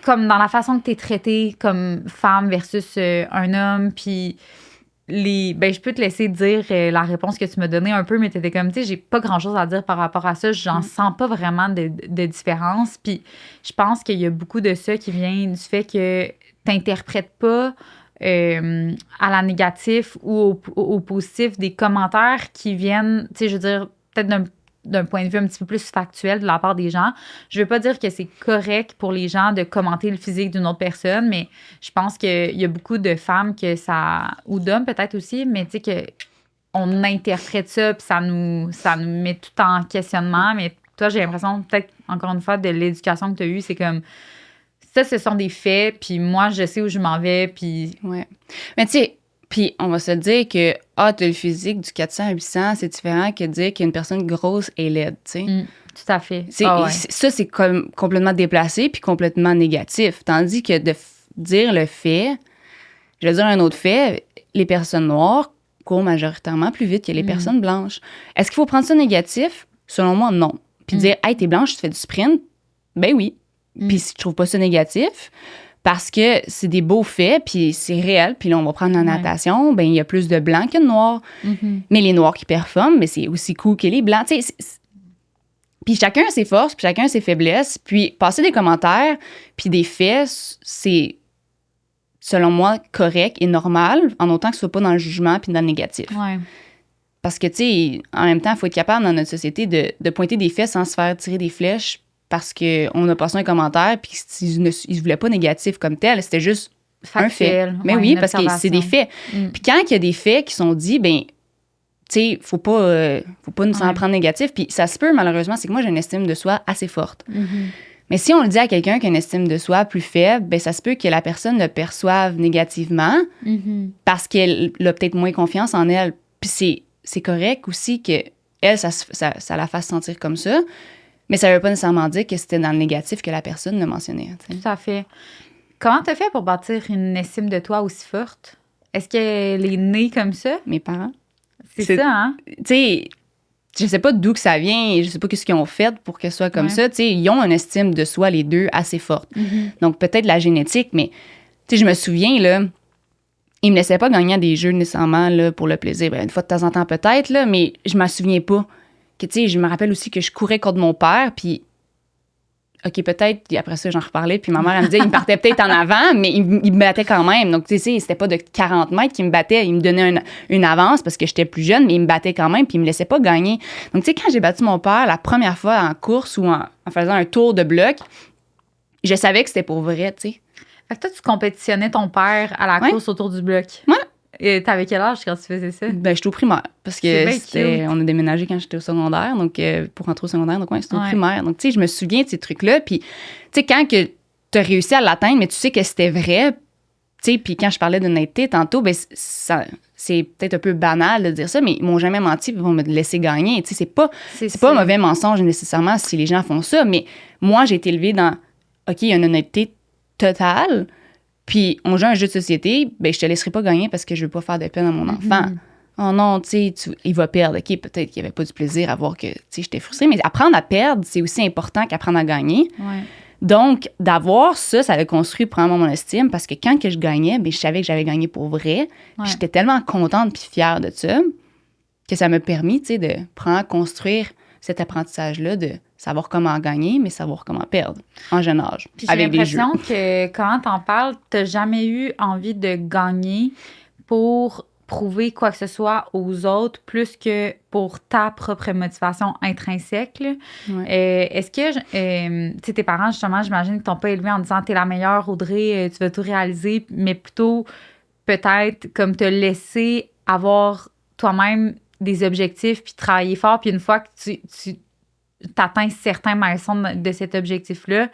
comme dans la façon que tu es traitée comme femme versus un homme, puis ben, je peux te laisser dire la réponse que tu m'as donnée un peu, mais tu étais comme, tu sais, j'ai pas grand-chose à dire par rapport à ça. J'en sens pas vraiment de différence. Puis je pense qu'il y a beaucoup de ça qui vient du fait que t'interprètes pas à la négative ou au positif des commentaires qui viennent, tu sais, je veux dire, peut-être d'un point de vue un petit peu plus factuel de la part des gens. Je veux pas dire que c'est correct pour les gens de commenter le physique d'une autre personne, mais je pense qu'il y a beaucoup de femmes que ça... ou d'hommes peut-être aussi, mais tu sais que on interprète ça puis ça nous met tout en questionnement. Mais toi, j'ai l'impression, peut-être, encore une fois, de l'éducation que tu as eue, c'est comme... Ça, ce sont des faits, puis moi, je sais où je m'en vais, puis... Ouais. Mais tu sais, Puis on va se dire que, t'as le physique du 400 à 800, c'est différent que de dire qu'une personne grosse est laide, tu sais. Tout à fait. Ça, c'est comme complètement déplacé puis complètement négatif. Tandis que de dire le fait, je vais dire un autre fait, les personnes noires courent majoritairement plus vite que les personnes blanches. Est-ce qu'il faut prendre ça négatif? Selon moi, non. Puis dire, hey, t'es blanche, tu fais du sprint, ben oui. Puis je trouve pas ça négatif parce que c'est des beaux faits, puis c'est réel. Puis là, on va prendre la natation, ben il y a plus de blancs que de noirs. Mais les noirs qui performent, mais c'est aussi cool que les blancs. Tu sais, puis chacun a ses forces, puis chacun a ses faiblesses. Puis passer des commentaires, puis des faits, c'est, selon moi, correct et normal, en autant que ce soit pas dans le jugement puis dans le négatif. Ouais. Parce que, tu sais, en même temps, il faut être capable dans notre société de pointer des faits sans se faire tirer des flèches parce qu'on a passé un commentaire puis il ne se voulait pas négatif comme tel, c'était juste factuel, un fait. Mais oui, parce que c'est des faits. Puis quand il y a des faits qui sont dits, ben tu sais, faut pas nous en prendre négatif. Puis ça se peut, malheureusement, c'est que moi, j'ai une estime de soi assez forte. Mais si on le dit à quelqu'un qui a une estime de soi plus faible, ben ça se peut que la personne le perçoive négativement parce qu'elle a peut-être moins confiance en elle. Puis c'est correct aussi que elle, ça la fasse sentir comme ça, mais ça ne veut pas nécessairement dire que c'était dans le négatif que la personne le mentionnait. T'sais. Tout à fait. Comment tu as fait pour bâtir une estime de toi aussi forte? Est-ce qu'elle est née comme ça? Mes parents. C'est ça, hein? Tu sais, je sais pas d'où que ça vient, je sais pas ce qu'ils ont fait pour que ce soit comme ça. Tu sais, ils ont une estime de soi, les deux, assez forte. Donc, peut-être la génétique, mais tu sais, je me souviens, là, ils me laissaient pas gagner à des jeux nécessairement là, pour le plaisir. Ben, une fois de temps en temps, peut-être, là, mais je m'en souviens pas. Que, tu sais, je me rappelle aussi que je courais contre mon père, puis OK, peut-être, puis après ça, j'en reparlais, puis ma mère, elle me disait, il me partait peut-être en avant, mais il me battait quand même. Donc, tu sais, c'était pas de 40 mètres qu'il me battait, il me donnait une avance parce que j'étais plus jeune, mais il me battait quand même, puis il me laissait pas gagner. Donc, tu sais, quand j'ai battu mon père la première fois en course ou en faisant un tour de bloc, je savais que c'était pour vrai, tu sais. Fait que toi, tu compétitionnais ton père à la course autour du bloc. Ouais. Et t'avais quel âge quand tu faisais ça? Ben, j'étais au primaire. Parce que on a déménagé quand j'étais au secondaire, donc pour rentrer au secondaire, donc ouais, c'était au primaire. Donc, tu sais, je me souviens de ces trucs-là. Puis, tu sais, quand que tu as réussi à l'atteindre, mais tu sais que c'était vrai, tu sais, puis quand je parlais d'honnêteté tantôt, ben, c'est peut-être un peu banal de dire ça, mais ils m'ont jamais menti, ils vont me laisser gagner. Tu sais, c'est pas un mauvais mensonge nécessairement si les gens font ça, mais moi, j'ai été élevée dans, OK, il y a une honnêteté totale. Puis, on joue à un jeu de société, ben je te laisserai pas gagner parce que je veux pas faire de peine à mon enfant. Oh non, tu sais, il va perdre. OK, peut-être qu'il n'y avait pas du plaisir à voir que, tu sais, j'étais frustrée, mais apprendre à perdre, c'est aussi important qu'apprendre à gagner. Ouais. Donc, d'avoir ça a construit probablement mon estime parce que quand que je gagnais, ben je savais que j'avais gagné pour vrai. Puis j'étais tellement contente puis fière de ça que ça m'a permis, tu sais, de construire cet apprentissage-là de savoir comment gagner, mais savoir comment perdre en jeune âge. Puis j'ai l'impression que quand t'en parles, t'as jamais eu envie de gagner pour prouver quoi que ce soit aux autres plus que pour ta propre motivation intrinsèque. Est-ce que, tu sais, tes parents, justement, j'imagine qu'ils t'ont pas élevé en disant « T'es la meilleure, Audrey, tu vas tout réaliser », mais plutôt peut-être comme te laisser avoir toi-même des objectifs puis travailler fort, puis une fois que tu t'atteins certains milestones de cet objectif-là,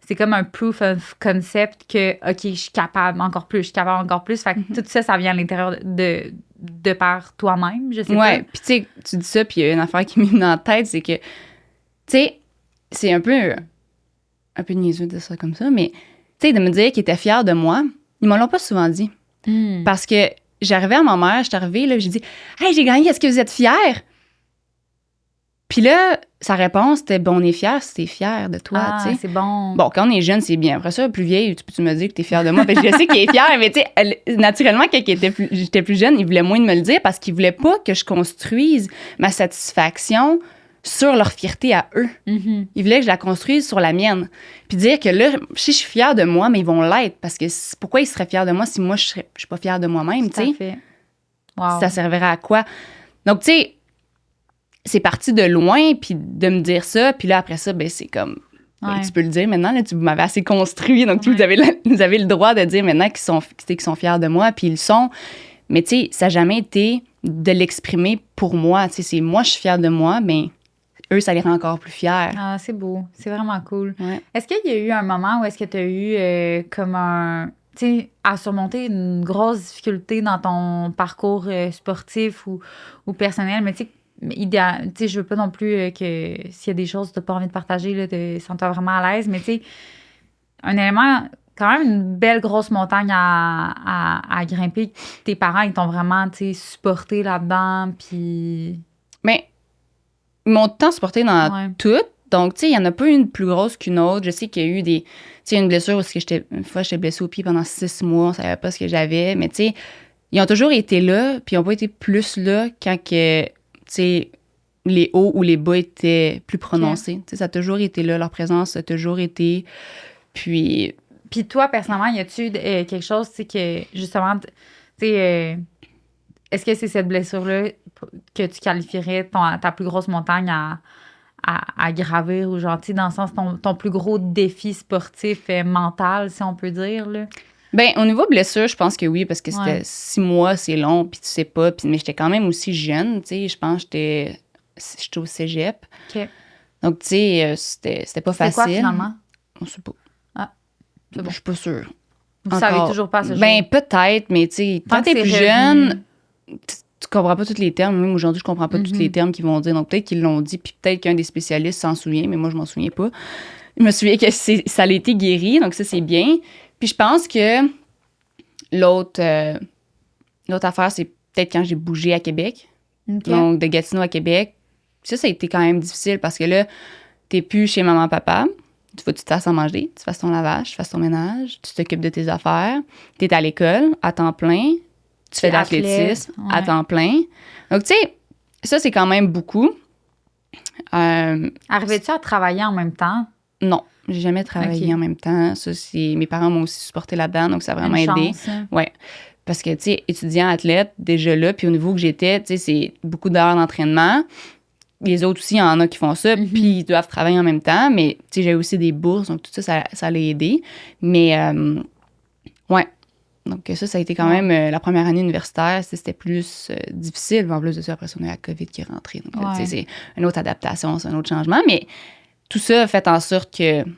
c'est comme un proof of concept que, OK, je suis capable encore plus. Fait que tout ça, ça vient à l'intérieur de par toi-même, je sais pas. Ouais, puis tu sais, tu dis ça, puis il y a une affaire qui m'est venue dans la tête, c'est que, tu sais, c'est un peu niaiseux de dire ça comme ça, mais, tu sais, de me dire qu'ils étaient fiers de moi, ils me l'ont pas souvent dit. Parce que j'arrivais à ma mère, j'étais arrivée, là, j'ai dit « Hey, j'ai gagné, est-ce que vous êtes fiers? » Puis là, sa réponse était « Bon, on est fiers si t'es fier de toi, tu sais. » c'est bon. Bon, quand on est jeune, c'est bien. Après ça, plus vieille, tu peux me dire que t'es fière de moi. Parce que je sais qu'il est fier, mais tu sais, naturellement, quand j'étais plus jeune, il voulait moins de me le dire parce qu'il voulait pas que je construise ma satisfaction sur leur fierté à eux. Il voulait que je la construise sur la mienne. Puis dire que là, si je suis fière de moi, mais ils vont l'être. Parce que pourquoi ils seraient fiers de moi si moi, je suis pas fière de moi-même, tu sais? Wow. Ça servirait à quoi? Donc, tu sais, c'est parti de loin, puis de me dire ça. Puis là, après ça, ben c'est comme... Ouais. Tu peux le dire maintenant, là, vous m'avez assez construit. Donc, vous avez le droit de dire maintenant qu'ils sont fiers de moi, puis ils le sont. Mais, tu sais, ça n'a jamais été de l'exprimer pour moi. Tu sais, c'est moi, je suis fière de moi, mais eux, ça les rend encore plus fiers. Ah, c'est beau. C'est vraiment cool. Ouais. Est-ce qu'il y a eu un moment où est-ce que tu as eu comme un... tu sais, à surmonter une grosse difficulté dans ton parcours sportif ou personnel, mais tu sais, je veux pas non plus que s'il y a des choses que tu n'as pas envie de partager, là, de sentir vraiment à l'aise, mais tu sais, un élément, quand même une belle grosse montagne à grimper. Tes parents, ils t'ont vraiment, tu sais, supporté là-dedans, puis... Mais ils m'ont tant supporté dans tout. Donc, tu sais, il n'y en a pas une plus grosse qu'une autre. Je sais qu'il y a eu des... Tu sais, une blessure parce que une fois, j'étais blessée au pied pendant 6 mois. On ne savait pas ce que j'avais. Mais, tu sais, ils ont toujours été là, puis ils n'ont pas été plus là quand que, tu sais, les hauts ou les bas étaient plus prononcés. Tu sais, ça a toujours été là. Leur présence a toujours été... Puis toi, personnellement, y a-tu quelque chose, tu sais, que, justement, tu sais... est-ce que c'est cette blessure-là que tu qualifierais ta plus grosse montagne à gravir ou genre, tu sais, dans le sens ton plus gros défi sportif mental, si on peut dire, là? Ben, au niveau blessure, je pense que oui, parce que c'était 6 mois, c'est long, puis tu sais pas. Mais j'étais quand même aussi jeune, tu sais. Je pense que j'étais au cégep. OK. Donc, tu sais, c'était pas facile. C'est quoi, finalement? On sait pas. Ah, c'est bon. Je suis pas sûre. Vous savez toujours pas ce jour? Ben, peut-être, mais tu sais, quand t'es plus jeune, tu comprends pas tous les termes. Même aujourd'hui, je comprends pas tous les termes qu'ils vont dire. Donc, peut-être qu'ils l'ont dit, puis peut-être qu'un des spécialistes s'en souvient, mais moi, je m'en souviens pas. Je me souviens que ça a été guéri, donc ça, c'est bien. Puis je pense que l'autre affaire, c'est peut-être quand j'ai bougé à Québec. Okay. Donc, de Gatineau à Québec. Ça a été quand même difficile parce que là, t'es plus chez maman-papa. Il faut que tu te fasses à manger, tu fasses ton lavage, tu fasses ton ménage, tu t'occupes de tes affaires. T'es à l'école à temps plein. Tu fais de l'athlétisme à temps plein. Donc, tu sais, ça, c'est quand même beaucoup. Arrivais-tu à travailler en même temps? Non, j'ai jamais travaillé en même temps. Ça, mes parents m'ont aussi supporté là-dedans, donc ça a vraiment aidé. Ouais. Parce que, tu sais, étudiant athlète, déjà là, puis au niveau que j'étais, tu sais, c'est beaucoup d'heures d'entraînement. Les autres aussi, il y en a qui font ça, puis ils doivent travailler en même temps. Mais, tu sais, j'ai aussi des bourses, donc tout ça, ça l'a aidé. Mais, ouais. Donc ça a été quand même, la première année universitaire, c'était plus difficile. En plus de ça, après ça, on a eu la COVID qui est rentrée. Donc, tu sais, c'est une autre adaptation, c'est un autre changement. Mais tout ça a fait en sorte que, tu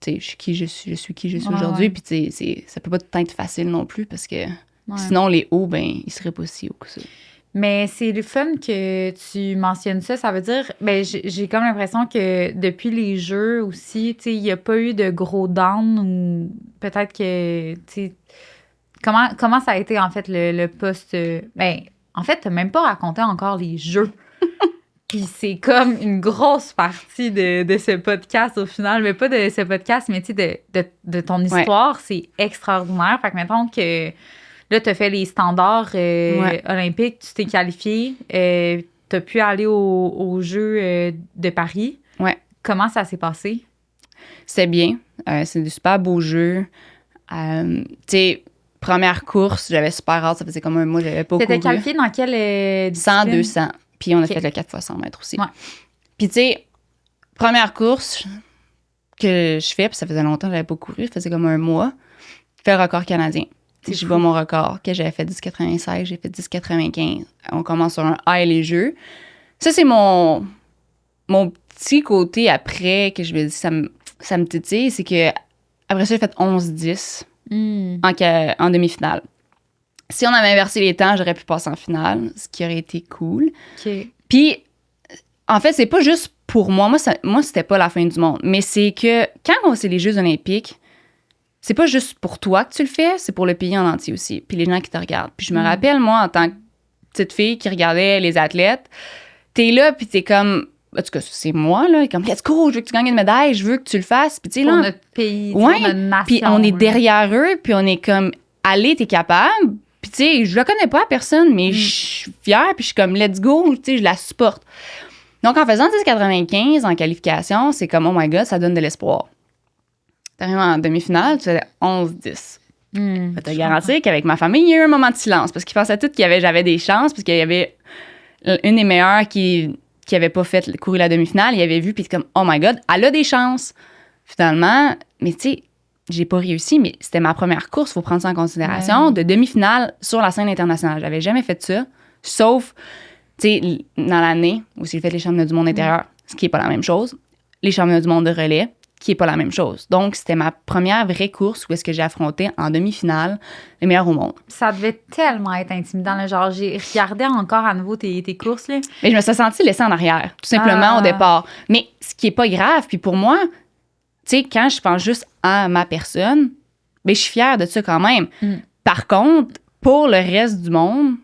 sais, je suis qui je suis aujourd'hui. Puis, tu sais, ça peut pas tout être facile non plus parce que sinon, les hauts, ben, ils seraient pas si hauts que ça. Mais c'est le fun que tu mentionnes ça. Ça veut dire, ben, j'ai comme l'impression que depuis les Jeux aussi, tu sais, il n'y a pas eu de gros down ou peut-être que, tu sais, comment ça a été, en fait, le post... ben, en fait, tu n'as même pas raconté encore les Jeux. Puis c'est comme une grosse partie de ce podcast, au final. Mais pas de ce podcast, mais tu sais, de ton histoire. C'est extraordinaire. Fait que mettons que... Là, tu as fait les standards olympiques, tu t'es qualifié, tu as pu aller aux Jeux de Paris. Ouais. Comment ça s'est passé? C'était bien. C'est des super beaux jeux. Tu sais, première course, j'avais super hâte. Ça faisait comme un mois, j'avais pas couru. T'étais qualifié dans quelle discipline? 100, 200. Puis on a fait le 4 x 100 mètres aussi. Ouais. Puis tu sais, première course que je fais, puis ça faisait longtemps que j'avais pas couru, ça faisait comme un mois, je fais le record canadien. Je vois mon record, que j'avais fait 10,96, j'ai fait 10,95. On commence sur un high les jeux. Ça, c'est mon petit côté après que je me dis, ça me titille, c'est que après ça, j'ai fait 11-10 en demi-finale. Si on avait inversé les temps, j'aurais pu passer en finale, ce qui aurait été cool. Okay. Puis, en fait, c'est pas juste pour moi. Moi, c'était pas la fin du monde. Mais c'est que quand c'est les Jeux olympiques, c'est pas juste pour toi que tu le fais, c'est pour le pays en entier aussi. Puis les gens qui te regardent. Puis je me rappelle, moi, en tant que petite fille qui regardait les athlètes, t'es là, puis t'es comme... En tout cas, c'est moi, là. Comme, let's go, je veux que tu gagnes une médaille, je veux que tu le fasses. Puis tu sais, là... Pour notre pays, pour notre nation. Puis on est derrière eux, puis on est comme, allez, t'es capable. Puis tu sais, je la connais pas, personne, mais je suis fière, puis je suis comme, let's go, tu sais, je la supporte. Donc, en faisant 10,95 en qualification, c'est comme, oh my God, ça donne de l'espoir. T'arrives en demi-finale, tu fais 11-10. Je te garantir qu'avec ma famille, il y a eu un moment de silence parce qu'ils pensaient tous j'avais des chances parce qu'il y avait une des meilleures qui avait pas fait courir la demi-finale. Il avait vu, puis c'est comme, oh my God, elle a des chances. Finalement, mais tu sais, j'ai pas réussi, mais c'était ma première course, il faut prendre ça en considération, de demi-finale sur la scène internationale. J'avais jamais fait ça, sauf, tu sais, dans l'année où j'ai fait les championnats du monde intérieur, ce qui est pas la même chose, les championnats du monde de relais, qui n'est pas la même chose. Donc, c'était ma première vraie course où est-ce que j'ai affronté en demi-finale les meilleurs au monde. Ça devait tellement être intimidant. Là, genre, j'ai regardé encore à nouveau tes courses. Là. Mais je me suis sentie laissée en arrière, tout simplement, au départ. Mais ce qui n'est pas grave, puis pour moi, tu sais, quand je pense juste à ma personne, ben, je suis fière de ça quand même. Par contre, pour le reste du monde,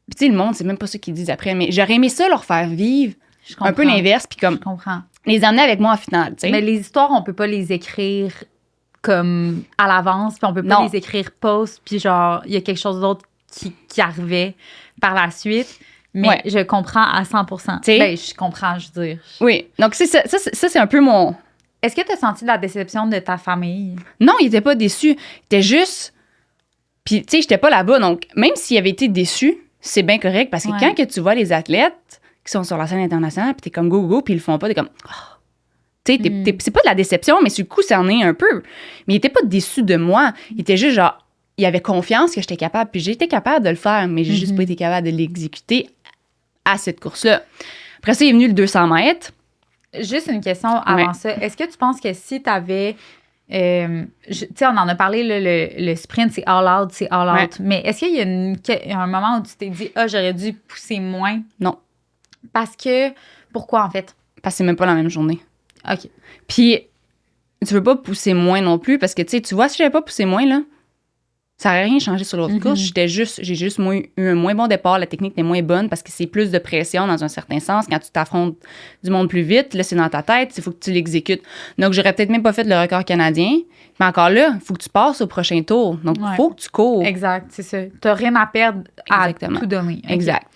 puis tu sais, le monde, c'est même pas ça qu'ils disent après, mais j'aurais aimé ça leur faire vivre un peu l'inverse, puis comme je comprends. Les amener avec moi en finale, tu sais. Mais les histoires, on peut pas les écrire comme à l'avance, puis on peut pas les écrire post, puis genre, il y a quelque chose d'autre qui arrivait par la suite. Mais je comprends à 100%. Ben, je comprends, je veux dire. Oui, donc ça c'est un peu mon... Est-ce que tu as senti la déception de ta famille? Non, ils étaient pas déçus. Ils étaient juste... Puis, tu sais, j'étais pas là-bas, donc même s'ils avaient été déçus, c'est bien correct, parce que quand que tu vois les athlètes qui sont sur la scène internationale, puis t'es comme go, puis ils le font pas, t'es comme... Oh. Tu sais, c'est pas de la déception, mais sur le coup, ça en est un peu. Mais ils étaient pas déçus de moi. Ils étaient juste genre... Ils avaient confiance que j'étais capable, puis j'ai été capable de le faire, mais j'ai juste pas été capable de l'exécuter à cette course-là. Après ça, il est venu le 200 mètres. Juste une question avant ça. Est-ce que tu penses que si tu avais... tu sais, on en a parlé, le sprint, c'est all out, c'est all out. Mais est-ce qu'il y a un moment où tu t'es dit, j'aurais dû pousser moins? Non. Parce que... Pourquoi, en fait? Parce que c'est même pas la même journée. OK. Puis, tu veux pas pousser moins non plus, parce que, tu vois, si j'avais pas poussé moins, là, ça n'aurait rien changé sur l'autre course. J'ai juste eu un moins bon départ. La technique était moins bonne parce que c'est plus de pression dans un certain sens. Quand tu t'affrontes du monde plus vite, là, c'est dans ta tête. Il faut que tu l'exécutes. Donc, j'aurais peut-être même pas fait le record canadien. Mais encore là, il faut que tu passes au prochain tour. Donc, il faut que tu cours. Exact, c'est ça. Tu n'as rien à perdre à tout donner. Okay. Exact.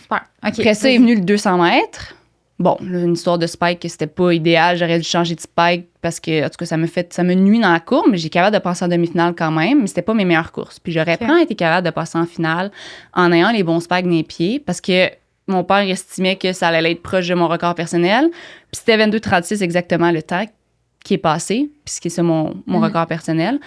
Super. Okay, après ça, est venu le 200 mètres. Bon, là, une histoire de spike que c'était pas idéal. J'aurais dû changer de spike parce que, en tout cas, ça me nuit dans la courbe, mais j'ai capable de passer en demi-finale quand même, mais c'était pas mes meilleures courses. Puis j'aurais vraiment été capable de passer en finale en ayant les bons spikes dans les pieds parce que mon père estimait que ça allait être proche de mon record personnel. Puis c'était 22,36 exactement le temps qui est passé, puisque c'est mon record personnel.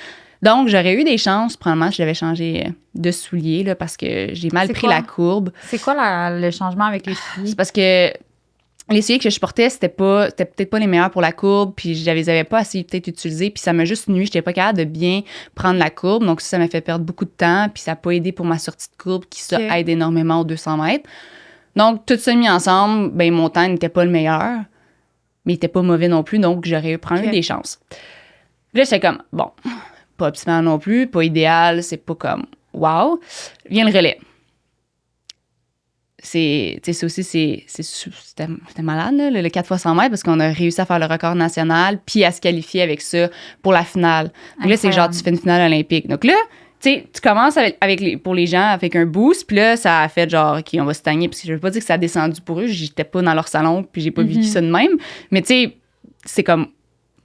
Donc, j'aurais eu des chances, probablement, si j'avais changé de souliers, là, parce que j'ai mal pris la courbe. C'est quoi le changement avec les souliers? C'est parce que les souliers que je portais, c'était peut-être pas les meilleurs pour la courbe, puis je les avais pas assez peut-être utilisés, puis ça m'a juste nuit. J'étais pas capable de bien prendre la courbe, donc ça m'a fait perdre beaucoup de temps, puis ça n'a pas aidé pour ma sortie de courbe, qui ça aide énormément aux 200 mètres. Donc, tout ça mis ensemble, ben mon temps n'était pas le meilleur, mais il était pas mauvais non plus, donc j'aurais eu des chances. Puis là, j'étais comme, bon, pas optimal non plus, pas idéal, c'est pas comme, wow. Vient le relais. C'était malade, là, le 4 x 100 mètres, parce qu'on a réussi à faire le record national, puis à se qualifier avec ça pour la finale. Donc là, c'est genre, tu fais une finale olympique. Donc là, tu commences pour les gens avec un boost, puis là, ça a fait genre, OK, on va se stagner, parce que je veux pas dire que ça a descendu pour eux, j'étais pas dans leur salon, puis j'ai pas vécu ça de même, mais tu sais, c'est comme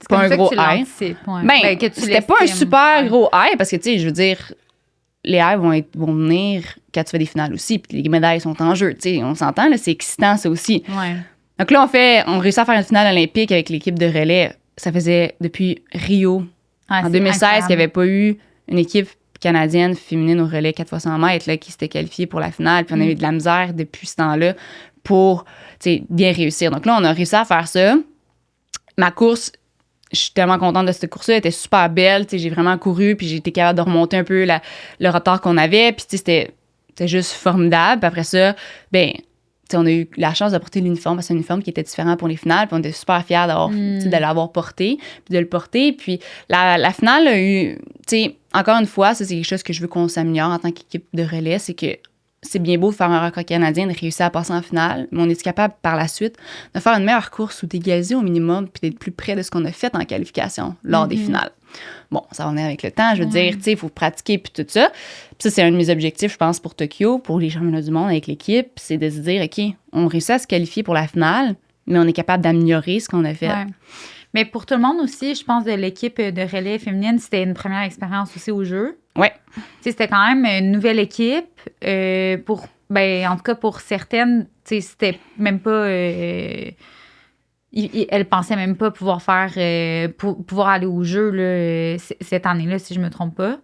pas un gros high. Ben, c'était pas un super gros high, parce que, tu sais, je veux dire, les highs vont venir quand tu fais des finales aussi, puis les médailles sont en jeu, tu sais, on s'entend, là, c'est excitant, ça aussi. Ouais. Donc là, on réussit à faire une finale olympique avec l'équipe de relais. Ça faisait depuis Rio, en 2016, qu'il n'y avait pas eu une équipe canadienne féminine au relais 4 x 100 mètres là, qui s'était qualifiée pour la finale, puis on a eu de la misère depuis ce temps-là pour, tu sais, bien réussir. Donc là, on a réussi à faire ça. Ma course, je suis tellement contente de cette course-là. Elle était super belle. J'ai vraiment couru, puis j'ai été capable de remonter un peu le retard qu'on avait. Puis c'était juste formidable. Puis après ça, ben, on a eu la chance de porter l'uniforme, parce que c'est un uniforme qui était différent pour les finales. Puis on était super fiers de l'avoir porté, puis de le porter. Puis la finale a eu, encore une fois, ça, c'est quelque chose que je veux qu'on s'améliore en tant qu'équipe de relais, c'est que c'est bien beau de faire un record canadien, de réussir à passer en finale, mais on est capable par la suite de faire une meilleure course ou d'égaliser au minimum puis d'être plus près de ce qu'on a fait en qualification lors des finales. Bon, ça va venir avec le temps, je veux dire, il faut pratiquer puis tout ça. Puis ça, c'est un de mes objectifs, je pense, pour Tokyo, pour les championnats du monde avec l'équipe, c'est de se dire, OK, on réussit à se qualifier pour la finale, mais on est capable d'améliorer ce qu'on a fait. Ouais. Mais pour tout le monde aussi, je pense, de l'équipe de relais féminine, c'était une première expérience aussi au jeu. Oui. C'était quand même une nouvelle équipe. En tout cas, pour certaines, c'était même pas... elles pensaient même pas pouvoir pouvoir aller au jeu là, cette année-là, si je me trompe pas.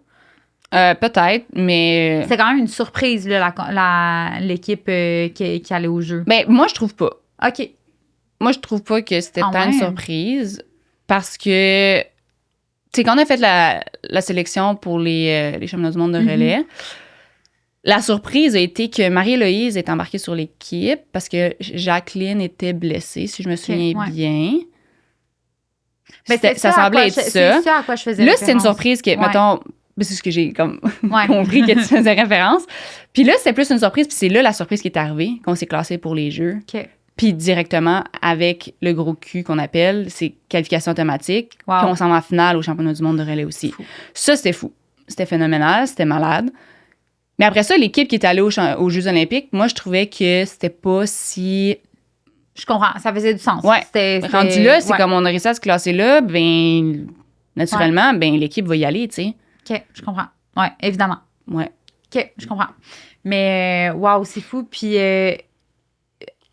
Peut-être, mais... C'est quand même une surprise, là, l'équipe qui allait au jeu. Ben, moi, je trouve pas. OK. Moi, je trouve pas que c'était tant une surprise parce que, tu sais, quand on a fait la sélection pour les championnats du monde de relais, la surprise a été que Marie-Héloïse est embarquée sur l'équipe parce que Jacqueline était blessée, si je me souviens bien. Mais Ça semblait être ça. C'est ça à quoi je faisais Là, référence. c'était une surprise que, mettons, c'est ce que j'ai comme Ouais. compris que tu faisais référence. Puis là, c'était plus une surprise, puis c'est là la surprise qui est arrivée, qu'on s'est classé pour les Jeux. OK. Puis directement, avec le gros cul qu'on appelle, c'est qualification automatique. Wow. Puis on s'en va en finale au championnat du monde de relais aussi. Fou. Ça, c'était fou. C'était phénoménal, c'était malade. Mais après ça, l'équipe qui est allée aux Jeux olympiques, moi, je trouvais que c'était pas si... Je comprends, ça faisait du sens. Ouais. C'était Rendu là, c'est ouais. comme on a réussi à se classer là, ben naturellement, ben l'équipe va y aller, tu sais. OK, je comprends. Oui, évidemment. Ouais. OK, je comprends. Mais, waouh, c'est fou. Puis,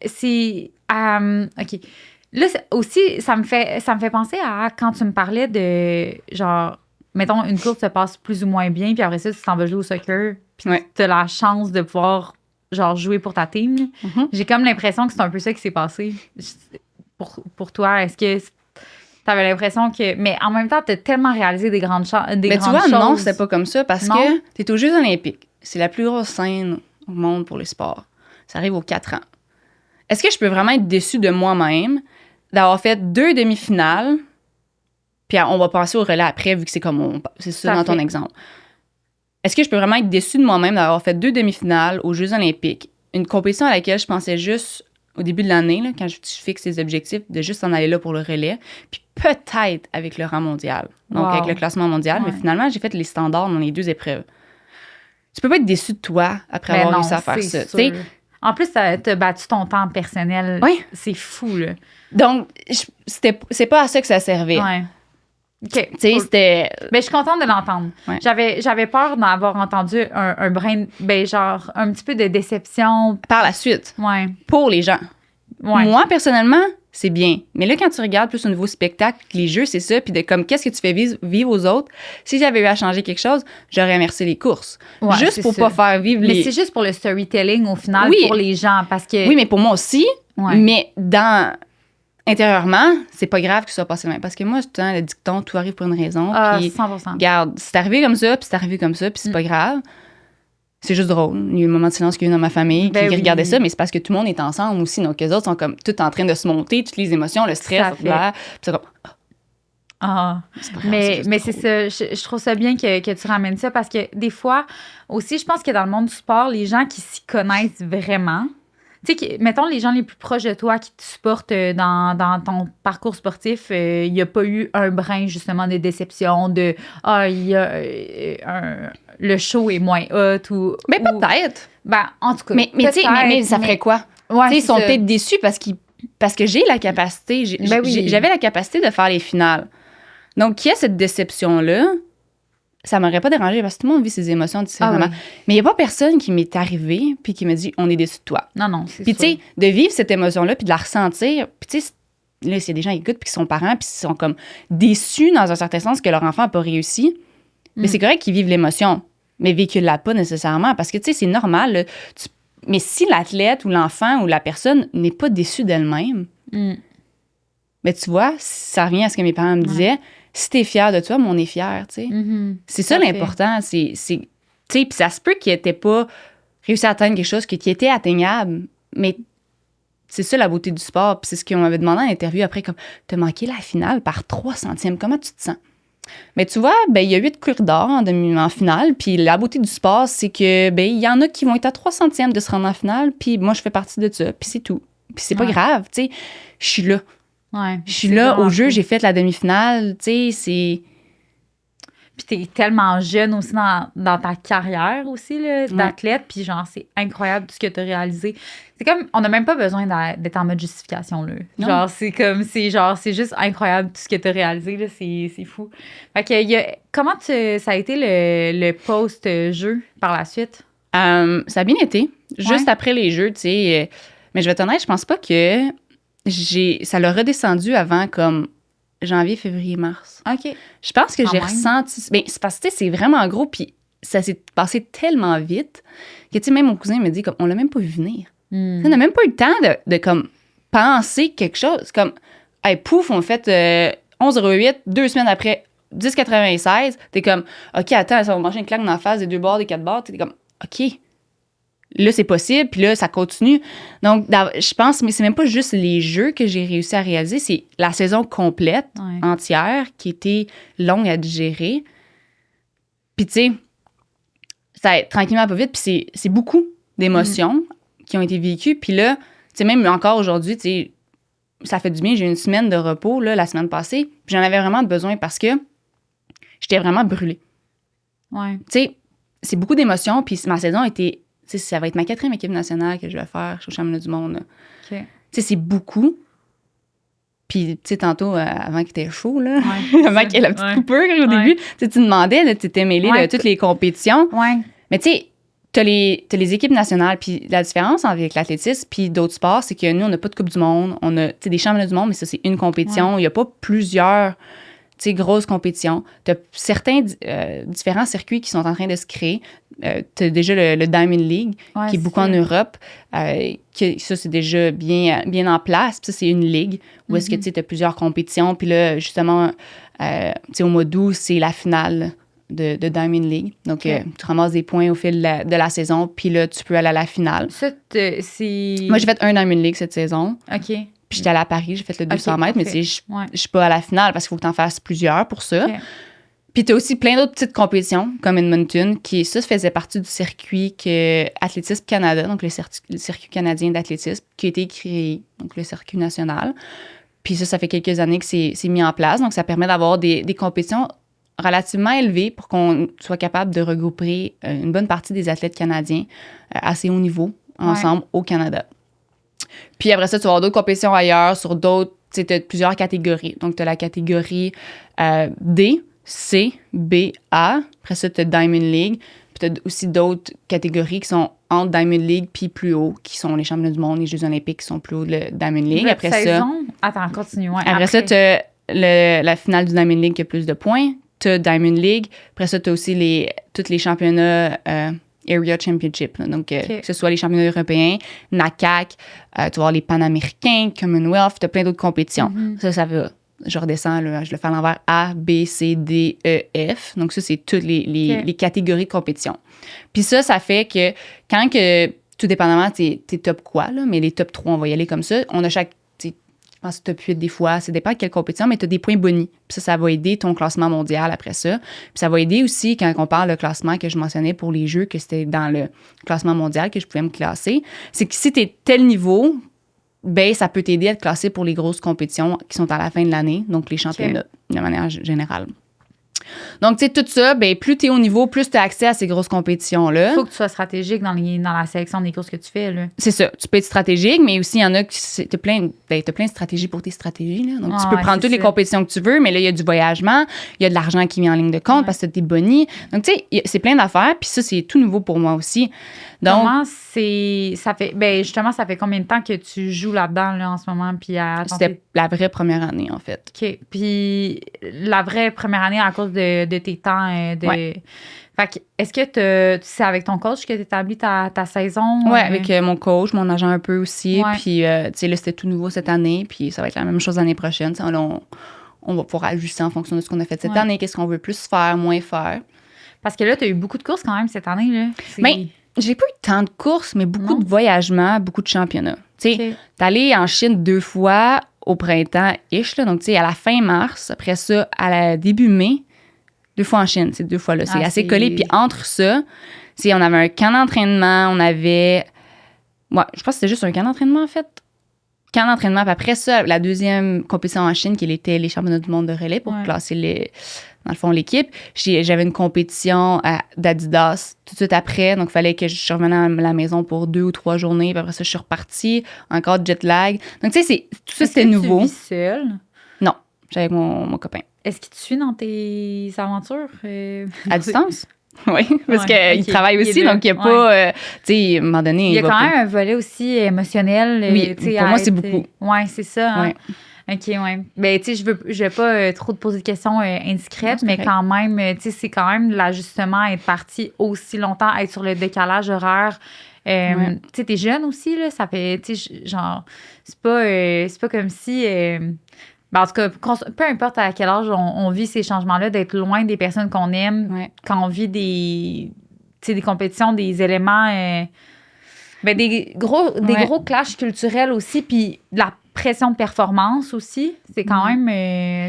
c'est... OK. Là, aussi, ça me fait penser à quand tu me parlais de, genre, mettons, une course se passe plus ou moins bien, puis après ça, tu t'en vas jouer au soccer, puis tu as la chance de pouvoir, genre, jouer pour ta team. Mm-hmm. J'ai comme l'impression que c'est un peu ça qui s'est passé pour toi. Est-ce que t'avais l'impression que... Mais en même temps, t'as tellement réalisé des grandes choses. Mais tu vois, non, c'était pas comme ça parce Non. que t'es aux Jeux olympiques. C'est la plus grosse scène au monde pour les sports. Ça arrive aux 4 ans. Est-ce que je peux vraiment être déçue de moi-même d'avoir fait 2 demi-finales, puis on va passer au relais après, vu que c'est comme c'est ça dans ton exemple. Est-ce que je peux vraiment être déçue de moi-même d'avoir fait 2 demi-finales aux Jeux olympiques, une compétition à laquelle je pensais juste au début de l'année, là, quand je fixe les objectifs, de juste en aller là pour le relais, puis peut-être avec le rang mondial, donc avec le classement mondial, mais finalement, j'ai fait les standards dans les 2 épreuves. Tu peux pas être déçu de toi après avoir réussi à faire ça. T'sais. En plus, t'as battu ton temps personnel. Oui. C'est fou, là. Donc, c'est pas à ça que ça servait. Ouais. OK. Tu sais, c'était... Ben, je suis contente de l'entendre. Ouais. J'avais peur d'avoir entendu un brin, ben, genre, un petit peu de déception. Par la suite, Ouais. pour les gens. Ouais. Moi, personnellement, c'est bien. Mais là, quand tu regardes plus au niveau spectacle, les jeux, c'est ça, puis de comme qu'est-ce que tu fais vivre aux autres, si j'avais eu à changer quelque chose, j'aurais inversé les courses. Ouais, juste pour ça. pas faire vivre Mais les... c'est juste pour le storytelling, au final, Oui. pour les gens, parce que... Oui, mais pour moi aussi. Ouais. Mais intérieurement, c'est pas grave que ça soit passé de même. Parce que moi, tout le temps, le dicton, tout arrive pour une raison. Puis, 100%. regarde, c'est arrivé comme ça, puis c'est arrivé comme ça, puis c'est pas grave. C'est juste drôle. Il y a eu un moment de silence qu'il y a eu dans ma famille qui regardait ça, mais c'est parce que tout le monde est ensemble aussi. Donc, les autres sont comme tout en train de se monter, toutes les émotions, le stress, l'air. Puis c'est comme... Ah, mais c'est ça. Je trouve ça bien que tu ramènes ça parce que des fois, aussi, je pense que dans le monde du sport, les gens qui s'y connaissent vraiment, tu sais, mettons les gens les plus proches de toi qui te supportent dans ton parcours sportif, il n'y a pas eu un brin, justement, de déception, de « Ah, il y a le show est moins hot » ou... Mais peut-être. Ben, en tout cas, mais ça ferait quoi? Ouais, ils sont peut-être déçus parce que j'ai la capacité, j'avais la capacité de faire les finales. Donc, qu'il y a cette déception-là, ça m'aurait pas dérangé parce que tout le monde vit ses émotions différemment. Ah oui. Mais il n'y a pas personne qui m'est arrivé puis qui me dit « On est déçu de toi ». Non, c'est Puis, tu sais, de vivre cette émotion-là puis de la ressentir, puis tu sais, là, s'il y a des gens qui écoutent puis qui sont parents puis qui sont comme déçus dans un certain sens que leur enfant n'a pas réussi, mais c'est correct qu'ils vivent l'émotion, mais véhicule-la pas nécessairement parce que, tu sais, c'est normal. Là, mais si l'athlète ou l'enfant ou la personne n'est pas déçu d'elle-même, mais tu vois, ça revient à ce que mes parents me disaient, si t'es fier de toi, mais on est fier, tu sais. C'est ça l'important. Tu sais, puis ça se peut qu'il n'ait pas réussi à atteindre quelque chose qui était atteignable, mais c'est ça la beauté du sport. Puis c'est ce qu'on m'avait demandé en interview après, comme, t'as manqué la finale par 3 centièmes, comment tu te sens? Mais tu vois, ben il y a 8 corridors en finale, puis la beauté du sport, c'est que ben il y en a qui vont être à 3 centièmes de se rendre en finale, puis moi, je fais partie de ça, puis c'est tout. Puis c'est pas grave, tu sais, je suis là. Ouais, je suis là au jeu, j'ai fait la demi-finale, tu sais, c'est... Puis t'es tellement jeune aussi dans ta carrière aussi, là, d'athlète, puis genre, c'est incroyable tout ce que t'as réalisé. C'est comme, on n'a même pas besoin d'être en mode justification, là. Non. Genre, c'est juste incroyable tout ce que t'as réalisé, là, c'est fou. Fait que, comment ça a été le post-jeu par la suite? Ça a bien été, juste après les jeux, tu sais, mais je vais t'en dire, je pense pas que ça l'a redescendu avant comme janvier, février, mars. OK. Je pense que j'ai ressenti... Bien, c'est parce que c'est vraiment gros, puis ça s'est passé tellement vite que, tu sais, même mon cousin me dit, comme, on l'a même pas vu venir. On n'a même pas eu le temps de comme, penser quelque chose. Comme, hey, pouf, 11,08, 2 semaines après, 10,96, t'es comme, OK, attends, ça va manger une claque dans la face des 2 bords, des 4 bords. T'es comme, OK, là, c'est possible, puis là, ça continue. Donc, je pense, mais c'est même pas juste les jeux que j'ai réussi à réaliser, c'est la saison complète, entière, qui était longue à digérer. Puis, tu sais, ça tranquillement pas vite, puis c'est beaucoup d'émotions qui ont été vécues. Puis là, tu sais, même encore aujourd'hui, tu sais, ça fait du bien. J'ai eu une semaine de repos, là, la semaine passée, puis j'en avais vraiment besoin parce que j'étais vraiment brûlée. Ouais. Tu sais, c'est beaucoup d'émotions, puis ma saison était... Tu sais, ça va être ma 4e équipe nationale que je vais faire au championnat du monde. OK. Tu sais, c'est beaucoup. Puis, tu sais, tantôt, avant qu'il était chaud, là, avant qu'il y ait la petite coupure au début, tu demandais, tu étais mêlé de toutes les compétitions. Ouais. Mais tu sais, t'as les équipes nationales, puis la différence avec l'athlétisme puis d'autres sports, c'est que nous, on n'a pas de Coupe du monde, on a, tu sais, des championnats du monde, mais ça, c'est une compétition. Il n'y a pas plusieurs, tu sais, grosses compétitions. T'as certains différents circuits qui sont en train de se créer. T'as déjà le Diamond League, qui est beaucoup en Europe. Ça, c'est déjà bien en place. Puis ça, c'est une ligue où est-ce que, tu sais, t'as plusieurs compétitions. Puis là, justement, tu sais, au mois d'août, c'est la finale de Diamond League. Donc, tu ramasses des points au fil de la saison, puis là, tu peux aller à la finale. Ça, c'est... Moi, j'ai fait un Diamond League cette saison. OK. Puis j'étais allée à Paris, j'ai fait le 200 mètres, mais tu sais, je suis pas à la finale parce qu'il faut que tu en fasses plusieurs pour ça. Puis tu as aussi plein d'autres petites compétitions, comme Edmonton, ça faisait partie du circuit Athlétisme Canada, donc le circuit canadien d'athlétisme, qui a été créé, donc le circuit national. Puis ça fait quelques années que c'est mis en place. Donc, ça permet d'avoir des compétitions relativement élevées pour qu'on soit capable de regrouper une bonne partie des athlètes canadiens à assez haut niveau ensemble au Canada. Puis après ça, tu vas avoir d'autres compétitions ailleurs sur d'autres, tu sais, tu as plusieurs catégories. Donc, tu as la catégorie D, C, B, A. Après ça, tu as Diamond League. Puis tu as aussi d'autres catégories qui sont entre Diamond League puis plus haut, qui sont les championnats du monde, les Jeux olympiques qui sont plus haut de Diamond League. Après saison? Attends, continue. Après ça, tu as la finale du Diamond League qui a plus de points. Tu as Diamond League. Après ça, tu as aussi tous les championnats Area Championship. Là. Donc, que ce soit les championnats européens, NACAC, tu vas avoir les Panaméricains, Commonwealth, tu as plein d'autres compétitions. Ça va. Je redescends, là, je le fais à l'envers. A, B, C, D, E, F. Donc, ça, c'est toutes les catégories de compétition. Puis ça fait que quand que, tout dépendamment, t'es top quoi, là, mais les top 3, on va y aller comme ça. On a je pense top 8 des fois, ça dépend de quelle compétition, mais tu as des points bonus. Puis ça va aider ton classement mondial après ça. Puis ça va aider aussi, quand on parle de classement que je mentionnais pour les Jeux, que c'était dans le classement mondial que je pouvais me classer, c'est que si tu es tel niveau, ben ça peut t'aider à te classer pour les grosses compétitions qui sont à la fin de l'année, donc les championnats, de manière générale. Donc, tu sais, tout ça, ben plus tu es au niveau, plus tu as accès à ces grosses compétitions-là. Il faut que tu sois stratégique dans la sélection des courses que tu fais, là. C'est ça. Tu peux être stratégique, mais aussi, il y en a qui... T'as plein de stratégies pour tes stratégies, là. Donc, tu peux prendre toutes les compétitions que tu veux, mais là, il y a du voyagement, il y a de l'argent qui vient en ligne de compte parce que tu as des bonnies. Donc, tu sais, c'est plein d'affaires, puis ça, c'est tout nouveau pour moi aussi. Donc, ça fait combien de temps que tu joues là-dedans, là, en ce moment? Puis c'était la vraie première année, en fait. OK. Puis la vraie première année à cause de tes temps Fait que, est-ce que c'est avec ton coach que tu établis ta saison? Oui, avec mon coach, mon agent un peu aussi. Puis, tu sais, là, c'était tout nouveau cette année, puis ça va être la même chose l'année prochaine. On va pouvoir ajuster en fonction de ce qu'on a fait cette année, qu'est-ce qu'on veut plus faire, moins faire. Parce que là, tu as eu beaucoup de courses quand même cette année, là. Mais j'ai pas eu tant de courses, mais beaucoup de voyagements, beaucoup de championnats. Tu sais, t'es allé en Chine 2 fois au printemps-ish, là. Donc, tu sais, à la fin mars, après ça, début mai, 2 fois en Chine, ces 2 fois-là. C'est assez collé. Puis entre ça, on avait un camp d'entraînement, on avait... Ouais, je pense que c'était juste un camp d'entraînement, en fait. Camp d'entraînement. Puis après ça, la deuxième compétition en Chine, qui était les championnats du monde de relais pour classer, dans le fond, l'équipe. J'avais une compétition d'Adidas tout de suite après. Donc, il fallait que je revienne à la maison pour 2 ou 3 journées. Puis après ça, je suis repartie. Encore jet lag. Donc, tu sais, tout ça, c'était nouveau. Est-ce que tu vis seule? Non, j'avais avec mon copain. Est-ce qu'il te suit dans tes aventures? À distance? Oui, parce qu'il travaille aussi, donc il n'y a pas... tu sais, à un moment donné... Il y a quand même un volet aussi émotionnel. Oui, pour moi, c'est beaucoup. Oui, c'est ça. Hein? Ouais. OK, oui. Ben, tu sais, je vais pas trop te poser de questions indiscrètes, mais quand même, tu sais, c'est quand même l'ajustement, être parti aussi longtemps, être sur le décalage horaire. Tu sais, t'es jeune aussi, là, ça fait, tu sais, genre, c'est pas comme si... Ben, en tout cas, peu importe à quel âge on vit ces changements-là, d'être loin des personnes qu'on aime, Ouais. quand on vit des compétitions, des éléments, des gros clashs culturels aussi, puis de la pression de performance aussi, c'est quand même... Mais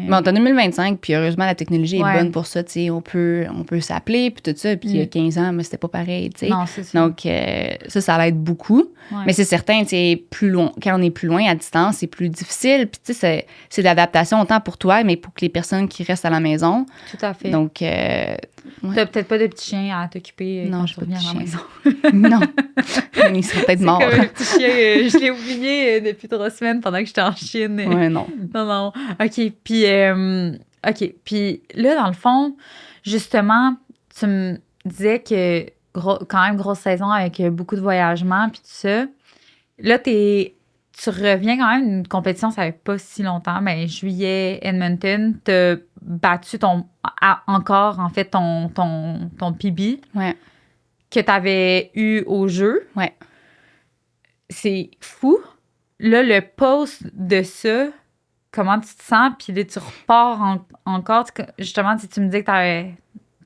on est en 2025, puis heureusement, la technologie est Ouais. bonne pour ça, tu sais, on peut s'appeler, puis tout ça, puis il y a 15 ans, mais c'était pas pareil, tu sais. Non, c'est ça. Donc, ça l'aide beaucoup. Ouais. Mais c'est certain, tu sais, quand on est plus loin, à distance, c'est plus difficile, puis tu sais, c'est de l'adaptation autant pour toi, mais pour que les personnes qui restent à la maison. Tout à fait. Donc, T'as peut-être pas de petit chien à t'occuper quand tu reviens à la maison. Non. Il serait peut-être mort. C'est comme le petit chien, je l'ai oublié depuis 3 semaines pendant que j'étais en Chine. Ouais, non. Non. OK, puis là, dans le fond, justement, tu me disais que quand même grosse saison avec beaucoup de voyagements puis tout ça. Là, tu reviens quand même d'une compétition, ça fait pas si longtemps, mais juillet, Edmonton, t'as battu encore, en fait, ton PB Ouais. que t'avais eu au jeu. Ouais. C'est fou. Là, le post de ça, comment tu te sens? Puis là, tu repars encore. Justement, tu me disais que t'avais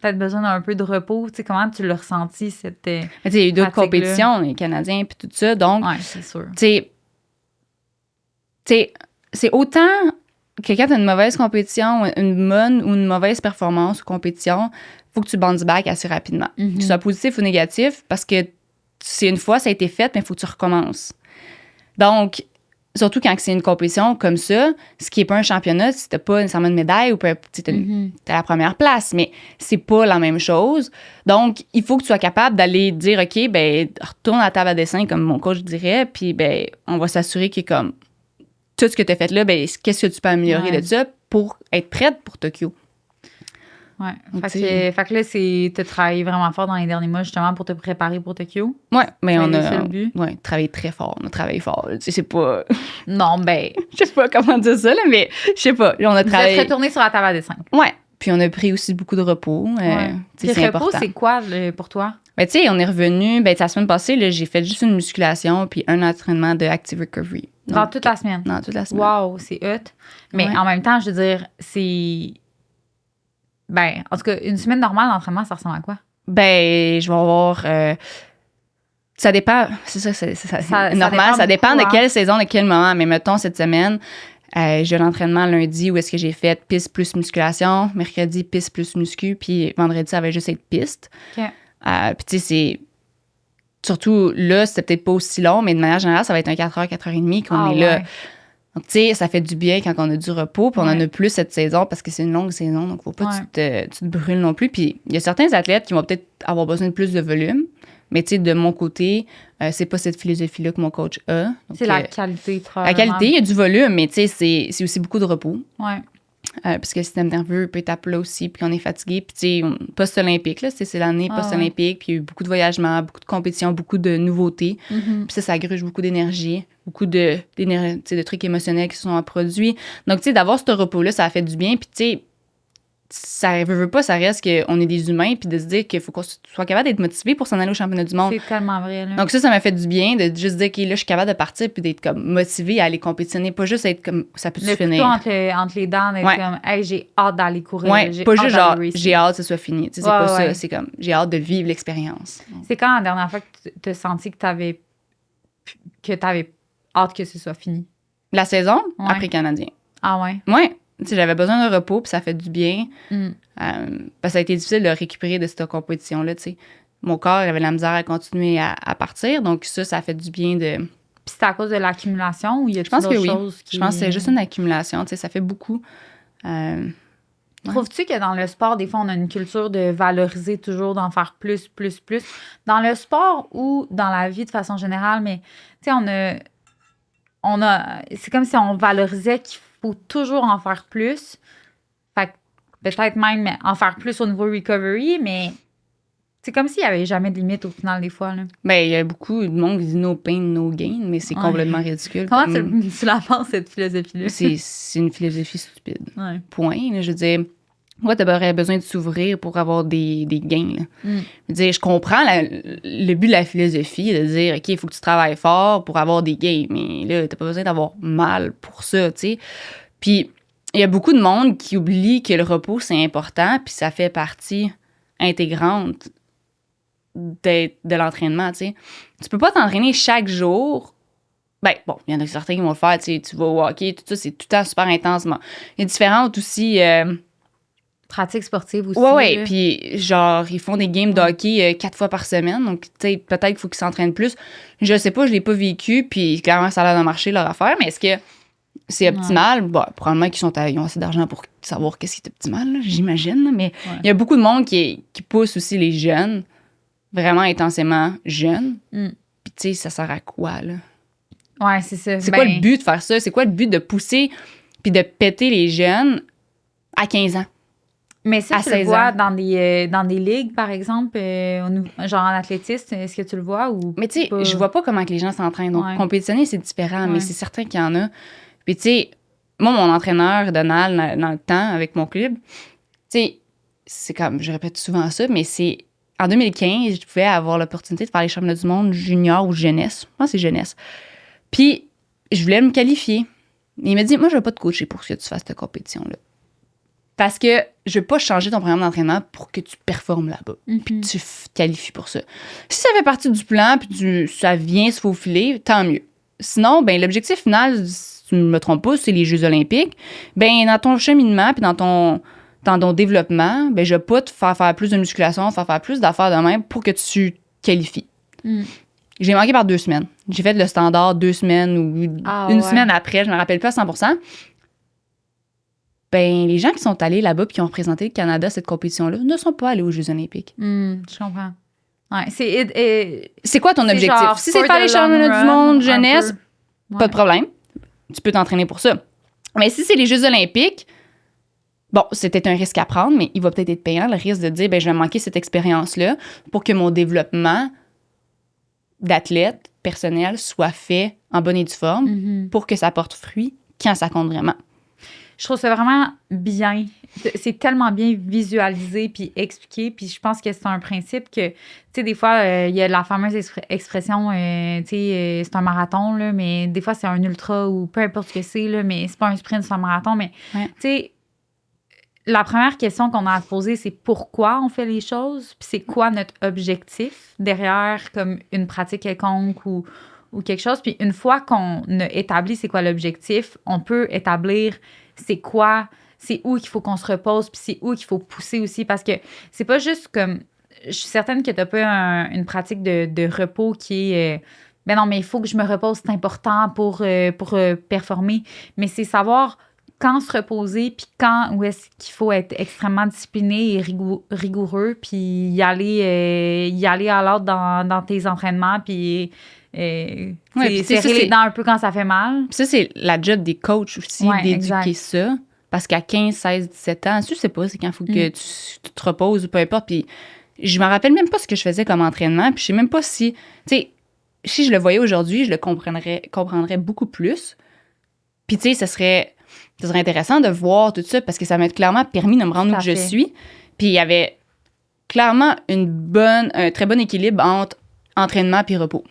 peut-être besoin d'un peu de repos. Tu sais, comment tu l'as ressenti, cette Mais tu sais, il y a eu d'autres fatigue-là? compétitions, les Canadiens, puis tout ça. Donc, Ouais, c'est sûr. tu sais, c'est autant que quand tu as une mauvaise compétition, une bonne ou une mauvaise performance ou compétition, il faut que tu bounce back assez rapidement. Que ce soit positif ou négatif, parce que c'est une fois, ça a été fait, mais il faut que tu recommences. Donc, surtout quand c'est une compétition comme ça, ce qui n'est pas un championnat, si tu n'as pas nécessairement de médaille ou tu es à la première place, mais c'est pas la même chose. Donc, il faut que tu sois capable d'aller dire, OK, ben retourne à la table à dessin, comme mon coach dirait, puis ben on va s'assurer que comme tout ce que tu as fait là, ben qu'est-ce que tu peux améliorer de ça pour être prête pour Tokyo. Ouais. Donc, Fait que là, tu as travaillé vraiment fort dans les derniers mois, justement, pour te préparer pour Tokyo. Ouais, mais Ça a on été a ça le but? travaillé très fort. On a travaillé fort. Tu sais, c'est pas. Non, ben. Je sais pas comment dire ça, là, mais je sais pas. On a Vous travaillé. êtes retourné sur la table à dessin. Ouais. Puis on a pris aussi beaucoup de repos. Ouais. Tu sais, Puis c'est repos, important. c'est quoi pour toi? Ben, tu sais, on est revenu. Ben, la semaine passée, là, j'ai fait juste une musculation puis un entraînement de Active Recovery. Dans toute la semaine? Dans toute la semaine. Wow, c'est hot. Mais Ouais. en même temps, je veux dire, c'est. Ben, en tout cas, une semaine normale d'entraînement, ça ressemble à quoi? Ben, je vais avoir. Ça dépend. C'est ça, c'est normal. Ça dépend beaucoup, de quelle saison, de quel moment. Mais mettons, cette semaine, j'ai l'entraînement lundi où est-ce que j'ai fait piste plus musculation. Mercredi, piste plus muscu. Puis vendredi, ça va juste être piste. OK. Puis tu sais, c'est. Surtout là, c'était peut-être pas aussi long, mais de manière générale, ça va être un 4h, 4h30 qu'on est là. Ouais. Donc, tu sais, ça fait du bien quand on a du repos, puis on en Ouais. a plus cette saison parce que c'est une longue saison, donc faut pas que tu te brûles non plus. Puis il y a certains athlètes qui vont peut-être avoir besoin de plus de volume, mais tu sais, de mon côté, c'est pas cette philosophie-là que mon coach a. Donc, C'est la qualité, la probablement. qualité, il y a du volume, mais tu sais, c'est aussi beaucoup de repos. Ouais. Parce que le système nerveux peut être à plat aussi, puis on est fatigué. Puis, tu sais, post-olympique, là, c'est l'année post-olympique, puis il y a eu beaucoup de voyagements, beaucoup de compétitions, beaucoup de nouveautés. Mm-hmm. Puis ça gruge beaucoup d'énergie, beaucoup de trucs émotionnels qui se sont produits. Donc, tu sais, d'avoir ce repos-là, ça a fait du bien. Puis, tu sais, ça veut pas, ça reste qu'on est des humains, puis de se dire qu'il faut qu'on soit capable d'être motivé pour s'en aller au championnat du monde. C'est tellement vrai, là. Donc ça m'a fait du bien de juste dire que là, je suis capable de partir puis d'être comme motivée à aller compétitionner, pas juste être comme ça peut se Le finir. couteau entre les dents, d'être comme, hey, j'ai hâte d'aller courir. Ouais, j'ai pas hâte juste d'aller genre, racer. j'ai hâte que ce soit fini. Tu sais, c'est Ouais, pas ouais. ça. C'est comme, j'ai hâte de vivre l'expérience. C'est quand la dernière fois que tu as senti que t'avais hâte que ce soit fini? La saison, Ouais. après Canadien. Ah ouais? Ouais. Tu sais, j'avais besoin de repos puis ça fait du bien. Mm. Parce que ça a été difficile de récupérer de cette compétition-là, tu sais. Mon corps avait la misère à continuer à partir. Donc ça a fait du bien de... Puis c'est à cause de l'accumulation ou il y a Je pense que oui. choses qui... Je pense que c'est juste une accumulation. Tu sais, ça fait beaucoup. Trouves-tu que dans le sport, des fois, on a une culture de valoriser toujours, d'en faire plus? Dans le sport ou dans la vie de façon générale, mais tu sais, on a c'est comme si on valorisait qu'il faut toujours en faire plus. Fait que peut-être même en faire plus au niveau recovery, mais c'est comme s'il n'y avait jamais de limite au final des fois. Là. Ben, il y a beaucoup de monde qui dit no pain, no gain, mais c'est complètement ridicule. Comment tu la penses, cette philosophie-là? C'est une philosophie stupide. Ouais. Point. Là, je veux dire, moi, tu aurais besoin de s'ouvrir pour avoir des gains. Là. Je veux dire, je comprends le but de la philosophie, de dire, OK, il faut que tu travailles fort pour avoir des gains, mais là, t'as pas besoin d'avoir mal pour ça, tu sais. Puis, il y a beaucoup de monde qui oublie que le repos, c'est important, puis ça fait partie intégrante de l'entraînement, tu sais. Tu peux pas t'entraîner chaque jour. Ben, bon, il y en a certains qui vont le faire, tu sais, tu vas au hockey, tout ça, c'est tout le temps super intensement. Il y a différentes aussi... Pratique sportive aussi. ouais, là. puis genre, ils font des games de hockey 4 fois par semaine, donc, tu sais, peut-être qu'il faut qu'ils s'entraînent plus. Je sais pas, je l'ai pas vécu, puis clairement, ça a l'air de marcher, leur affaire, mais est-ce que c'est optimal? Bon, probablement qu'ils ils ont assez d'argent pour savoir qu'est-ce qui est optimal, là, j'imagine, là, mais il y a beaucoup de monde qui pousse aussi les jeunes, vraiment intensément jeunes, puis tu sais, ça sert à quoi, là? Ouais, c'est ça. C'est quoi le but de faire ça? C'est quoi le but de pousser puis de péter les jeunes à 15 ans? Mais ça, à tu le 16 vois ans. dans des ligues, par exemple, genre en athlétisme, est-ce que tu le vois ou Mais tu sais, pas? je vois pas comment que les gens s'entraînent. Donc, compétitionner, c'est différent, mais c'est certain qu'il y en a. Puis tu sais, moi, mon entraîneur, Donald, dans le temps, avec mon club, tu sais, c'est comme, je répète souvent ça, mais c'est en 2015, je pouvais avoir l'opportunité de faire les championnats du monde junior ou jeunesse. Moi, c'est jeunesse. Puis, je voulais me qualifier. Il m'a dit, moi, je veux pas te coacher pour que tu fasses cette compétition-là. Parce que je veux pas changer ton programme d'entraînement pour que tu performes là-bas. Puis que tu te qualifies pour ça. Si ça fait partie du plan, puis ça vient se faufiler, tant mieux. Sinon, ben l'objectif final, si tu ne me trompes pas, c'est les Jeux olympiques. Ben dans ton cheminement, puis dans ton développement, ben je vais pas te faire plus de musculation, faire plus d'affaires de même pour que tu te qualifies. J'ai manqué par 2 semaines. J'ai fait le standard 2 semaines ou une semaine après, je me rappelle pas à 100%. Ben, les gens qui sont allés là-bas et qui ont représenté le Canada à cette compétition-là ne sont pas allés aux Jeux olympiques. Je comprends. Ouais, c'est quoi ton objectif? Genre, si c'est faire les championnats du monde, jeunesse, pas de problème. Tu peux t'entraîner pour ça. Mais si c'est les Jeux olympiques, bon, c'était un risque à prendre, mais il va peut-être être payant, le risque de dire, ben, je vais manquer cette expérience-là pour que mon développement d'athlète personnel soit fait en bonne et due forme pour que ça porte fruit quand ça compte vraiment. Je trouve ça vraiment bien. C'est tellement bien visualisé puis expliqué. Puis je pense que c'est un principe que, tu sais, des fois, il y a la fameuse expression, tu sais, c'est un marathon, là, mais des fois, c'est un ultra ou peu importe ce que c'est, là, mais c'est pas un sprint, c'est un marathon. Mais, tu sais, la première question qu'on a à se poser, c'est pourquoi on fait les choses, puis c'est quoi notre objectif derrière, comme une pratique quelconque ou quelque chose. Puis une fois qu'on a établi c'est quoi l'objectif, on peut établir c'est où qu'il faut qu'on se repose, puis c'est où qu'il faut pousser aussi, parce que c'est pas juste comme... Je suis certaine que t'as pas une pratique de repos qui est... ben non, mais il faut que je me repose, c'est important pour performer. Mais c'est savoir quand se reposer, puis où est-ce qu'il faut être extrêmement discipliné et rigoureux, puis y aller à l'ordre dans tes entraînements, puis... serrer les dents un peu quand ça fait mal. Puis ça, c'est la job des coachs aussi, d'éduquer ça. Parce qu'à 15, 16, 17 ans, je sais pas, c'est quand il faut que tu te reposes ou peu importe. Puis je me rappelle même pas ce que je faisais comme entraînement. Puis je sais même pas si... Tu sais, si je le voyais aujourd'hui, je le comprendrais beaucoup plus. Puis tu sais, ça serait intéressant de voir tout ça parce que ça m'a clairement permis de me rendre où je suis. Puis il y avait clairement un très bon équilibre entre entraînement puis repos.